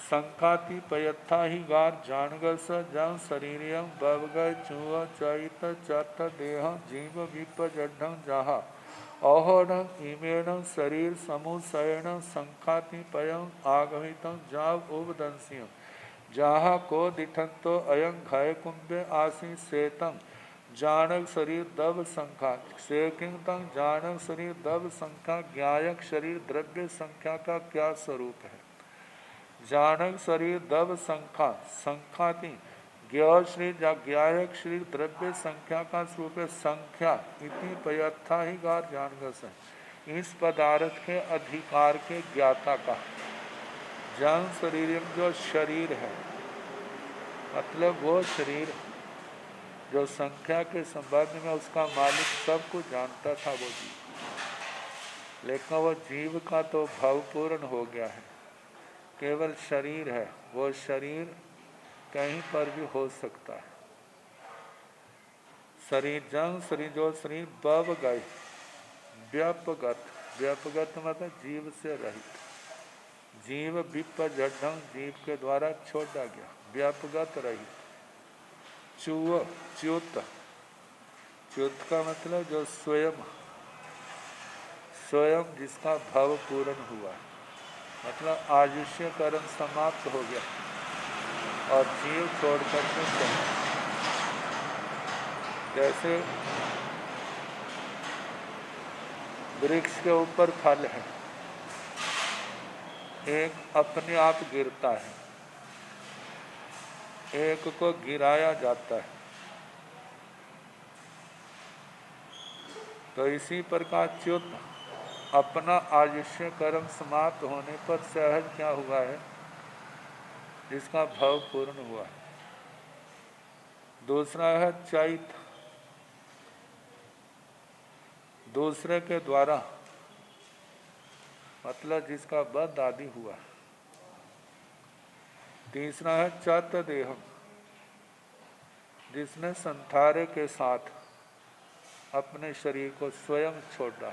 संख्याति पयत्था ही गार जानगस जं शरीरम बवग चुव चैत चत देह जीव विप जड्ढं जहा अहोढ़ इमेण शरीर समुशयन संख्याति पयं आगमितं जाव उपदंस्यं जहा को दिठंतो अयं घय कुंभे आसी सेतम जानक शरीर दब संख्या। सेकिंगतम जानक शरीर दब संख्या ज्ञायक शरीर द्रव्य संख्या का क्या स्वरूप है? जानक शरीर दब संख्या संख्याति ज्ञ शरीर ज्ञायक शरीर द्रव्य संख्या का स्वरूप है संख्या इति पयत्था ही गार जानगस है, इस पदार्थ के अधिकार के ज्ञाता का। जन शरीर जो शरीर है, मतलब वो शरीर जो संख्या के संबंध में उसका मालिक सब कुछ जानता था, वो जीव, लेकिन वो जीव का तो भावपूर्ण हो गया है, केवल शरीर है, वो शरीर कहीं पर भी हो सकता है। शरीर जंग शरीर जो शरीर बव गए व्यपगत, व्यपगत मतलब जीव से रहित, जीव विप जड्ढं जीव के द्वारा छोड़ा गया, व्यपगत रहित। चुव च्युत, च्युत का मतलब जो स्वयं स्वयं जिसका भाव पूर्ण हुआ, मतलब आयुष्य कर्म समाप्त हो गया और जीव छोड़ करके चला। जैसे वृक्ष के ऊपर फल है, एक अपने आप गिरता है, एक को गिराया जाता है। तो इसी प्रकार च्युत अपना आयुष्य कर्म समाप्त होने पर सहज क्या हुआ है, जिसका भाव पूर्ण हुआ है। दूसरा है चैत, दूसरे के द्वारा, मतलब जिसका वध आदि हुआ। तीसरा है चत देहम, जिसने संथारे के साथ अपने शरीर को स्वयं छोड़ा।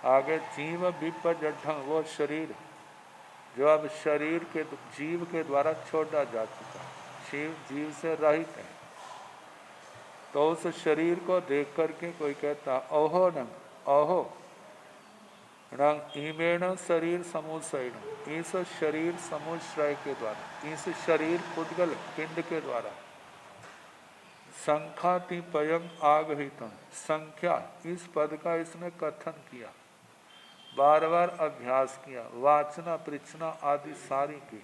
आगे जीव विपजढ़, वो शरीर जो अब शरीर के जीव के द्वारा छोड़ा जा चुका है, शिव जीव से रहित है। तो उस शरीर को देख करके कोई कहता ओहो नंग, ओहो रंग इमेण शरीर समुश्रय, इस शरीर समुश्रय के द्वारा, इस शरीर पुद्गल पिंड के द्वारा संख्यातिपयम आगहितम, संख्या इस पद का इसने कथन किया, बार बार अभ्यास किया, वाचना परीक्षना आदि सारी की।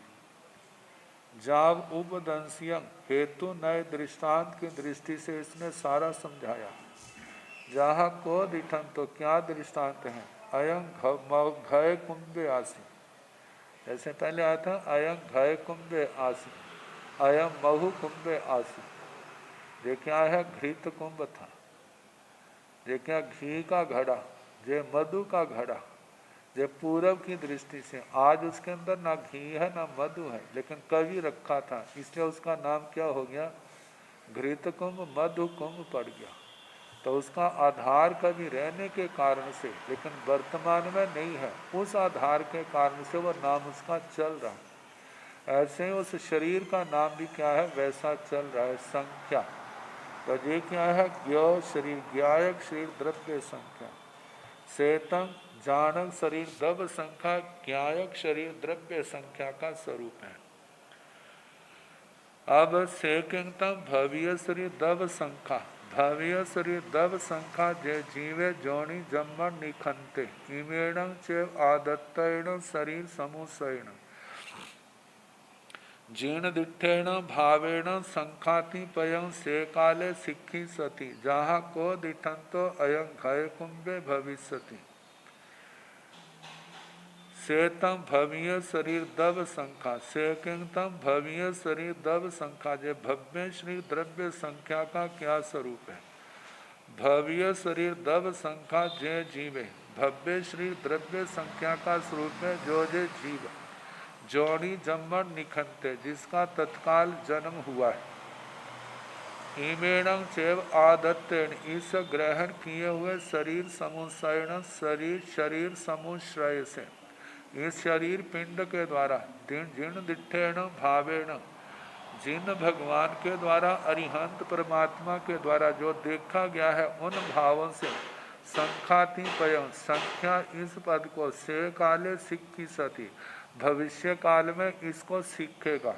जाब उपदंसियम हेतु नए दृष्टांत की दृष्टि से इसने सारा समझाया। जहाँ को दिठन, तो क्या दृष्टांत है, अयं घय कुंभे आसी, जैसे पहले आया था अयं घय कुंभे आसी, अयं महु कुंभे आसी। ये क्या है, घृत कुंभ था, ये क्या घी का घड़ा, ये मधु का घड़ा। ये पूरब की दृष्टि से, आज उसके अंदर ना घी है ना मधु है, लेकिन कभी रखा था, इसलिए उसका नाम क्या हो गया, घृत कुंभ मधु कुंभ पड़ गया। तो उसका आधार कभी रहने के कारण से, लेकिन वर्तमान में नहीं है, उस आधार के कारण से वो नाम उसका चल रहा है। ऐसे ही उस शरीर का नाम भी क्या है, वैसा चल रहा है, संख्या। तो ये क्या है, ज्ञ शरीर, ज्ञायक शरीर द्रव्य संख्या, सेतम जानक शरीर दब संख्या, ज्ञायक शरीर द्रव्य संख्या का स्वरूप है। अब सेकिंगतम भव्य शरीर दब संख्या, भव्य शरीर दब संख्या जे जीवे जोनि जम्मन निखंते, इमेण चेव आदत्तेण शरीर समुसयण, जीर्ण दिठेण भावेण संख्यातिपयं से काले सिक्खी सती, जहाँ को दिठंतो अयं घय कुंभे भविष्यति। सेतम भव्य शरीर दब संख्या, सेकिंगतम भव्य शरीर दब संख्या, जे भव्य शरीर द्रव्य संख्या का क्या स्वरूप है। भव्य शरीर दब संख्या जे जीवे, भव्य शरीर द्रव्य संख्या का स्वरूप है जो जे जीव, जोड़ी जम्मन निखंते, जिसका तत्काल जन्म हुआ है। इमेणं चैव आदत्तेन, इस ग्रहण किए हुए शरीर समुश्रयण, शरीर समुश्रय से, इस शरीर पिंड के द्वारा, जिन दिठेण भावेण, जिन भगवान के द्वारा अरिहंत परमात्मा के द्वारा जो देखा गया है, उन भावों से संख्यातिपयं, संख्या इस पद को से काले सिक्खी सती, भविष्य काल में इसको सीखेगा।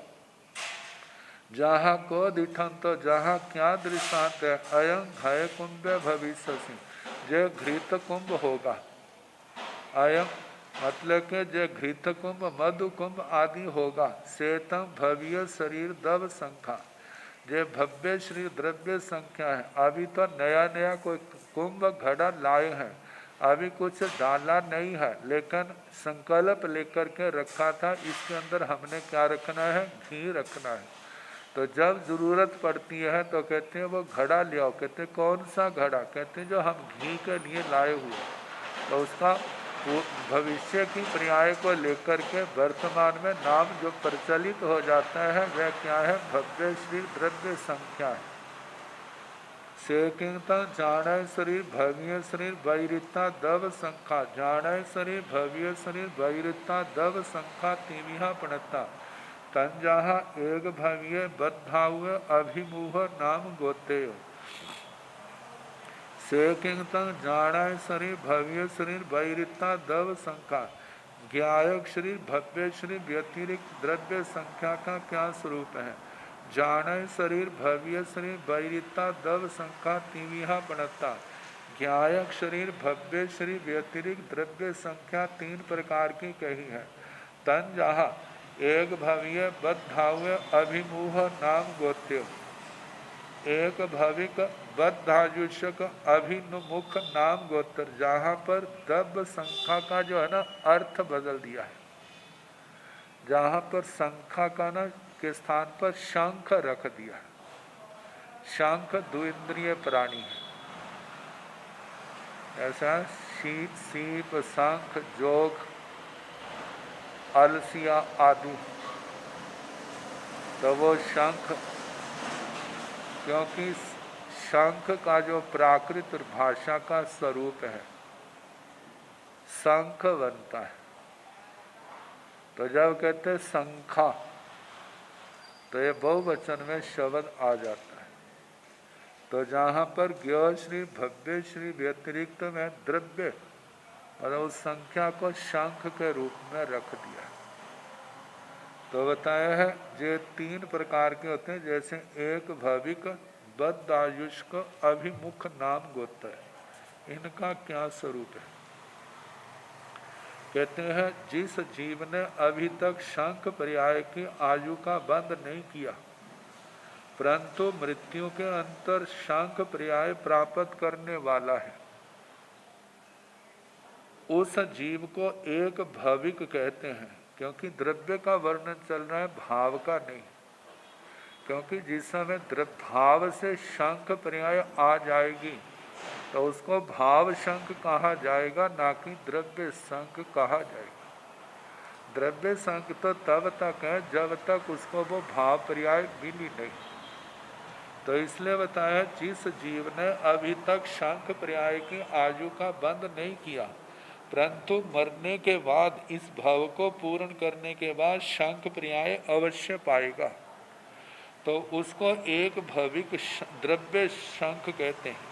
जहाँ को दिठन, तो जहाँ क्या दृष्टांत है, अयं घय कुंभ भविष्य, जो घृत कुंभ होगा। अयं मतलब के जो घृत कुंभ मधु कुंभ आदि होगा। सेतम भव्य शरीर दब संख्या, जो भव्य शरीर द्रव्य संख्या है। अभी तो नया नया कोई कुंभ घड़ा लाए हैं, अभी कुछ डाला नहीं है, लेकिन संकल्प लेकर के रखा था, इसके अंदर हमने क्या रखना है, घी रखना है। तो जब जरूरत पड़ती है तो कहते हैं वो घड़ा ले आओ, कहते हैं कौन सा घड़ा, कहते हैं जो हम घी के लिए लाए हुए। तो उसका भविष्य की पर्याय को लेकर के वर्तमान में नाम जो प्रचलित हो जाता है वह क्या है, भव्य शरीर द्रव्य संख्या है। सेकिंगता जान शरीर भव्य शरीर वैरिता दब संख्या, जान शरीर भव्य शरीर वैरिता दब संख्या तिमिहा पणता, तंजाहा एक भव्य बद्धाव अभिमुह नाम गोतेय। सेकिंगतंग जानाय शरीर भव्य शरीर वैरिता दव संख्या, ज्ञायक शरीर भव्य शरीर व्यतिरिक्त द्रव्य संख्या का क्या स्वरूप है। जानाय शरीर भव्य शरीर वैरिता दव संख्या तिमिहा बनता, ज्ञायक शरीर भव्य शरीर व्यतिरिक्त द्रव्य संख्या 3 प्रकार की कही है। तन जहाँ एक भव्य बद्धाव्य अभिमूह नाम गोत्य, एक भविक बद्धायुषक अभिमुख नाम गोत्र, जहाँ पर द्रव्य संख्या का जो है ना अर्थ बदल दिया है, जहाँ पर संख्या का ना के स्थान पर शंख रख दिया है। शंख द्विंद्रिय प्राणी है, ऐसा शीत सीप शंख जोग अलसिया आदि। तो वो शंख, क्योंकि शंख का जो प्राकृत भाषा का स्वरूप है शंख बनता है। तो जब कहते हैं शंखा तो ये बहुवचन में शब्द आ जाता है। तो जहाँ पर ज्ञ श्री भव्य श्री व्यतिरिक्त में द्रव्य और उस संख्या को शंख के रूप में रख दिया। तो बताया है ये 3 प्रकार के होते हैं, जैसे एक भविक बद्धायुष्क अभिमुख नाम गोत्र है। इनका क्या स्वरूप है? कहते हैं जिस जीव ने अभी तक शंख पर्याय की आयु का बंध नहीं किया, परंतु मृत्यु के अंतर शंख पर्याय प्राप्त करने वाला है, उस जीव को एक भविक कहते हैं। क्योंकि द्रव्य का वर्णन चल रहा है, भाव का नहीं। क्योंकि जिस समय भाव से शंख पर्याय आ जाएगी तो उसको भाव शंख कहा जाएगा, ना कि द्रव्य शंख कहा जाएगा। द्रव्य शंख तो तब तक है जब तक उसको वो भाव पर्याय मिली नहीं। तो इसलिए बताया जिस जीव ने अभी तक शंख पर्याय की आयु का बंध नहीं किया, परंतु मरने के बाद इस भाव को पूर्ण करने के बाद शंख पर्याय अवश्य पाएगा, तो उसको एक भविक द्रव्य शंख कहते हैं।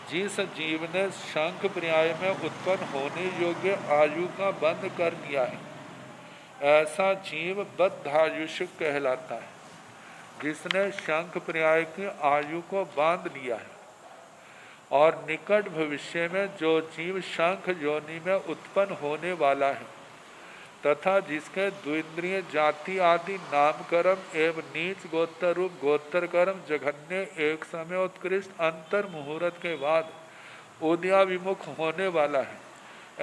जिस जीव ने शंख पर्याय में उत्पन्न होने योग्य आयु का बंध कर दिया है, ऐसा जीव बद्धायुष कहलाता है। जिसने शंख पर्याय की आयु को बांध लिया है और निकट भविष्य में जो जीव शंख योनि में उत्पन्न होने वाला है, तथा जिसके द्विंद्रिय जाति आदि नामकर्म एवं नीच गोत्र रूप गोत्र कर्म जघन्य एक समय उत्कृष्ट अंतर मुहूर्त के बाद उदयाभिमुख होने वाला है,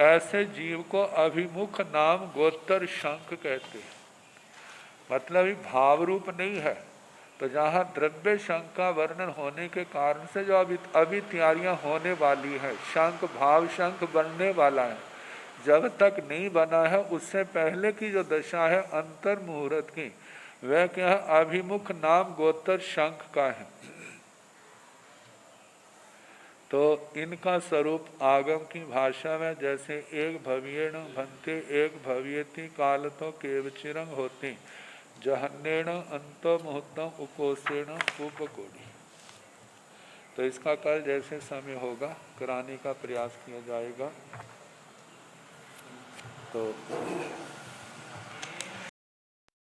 ऐसे जीव को अभिमुख नाम गोत्र शंख कहते हैं। मतलब ही भाव रूप नहीं है। तो जहाँ द्रव्य शंख का वर्णन होने के कारण से जो अभी तैयारियां होने वाली है, शंख भाव शंख बनने वाला है, जब तक नहीं बना है उससे पहले की जो दशा है अंतर मुहूर्त की, वह क्या है? अभिमुख नाम गोत्र शंख का है। तो इनका स्वरूप आगम की भाषा में जैसे एक भव्येण भन्ते एक भव्येति काल तो केवचिरंग होती जहन्नेण अंत मुहूर्तम उपोषेण उपकोड़ी। तो इसका कल जैसे समय होगा कराने का प्रयास किया जाएगा। तो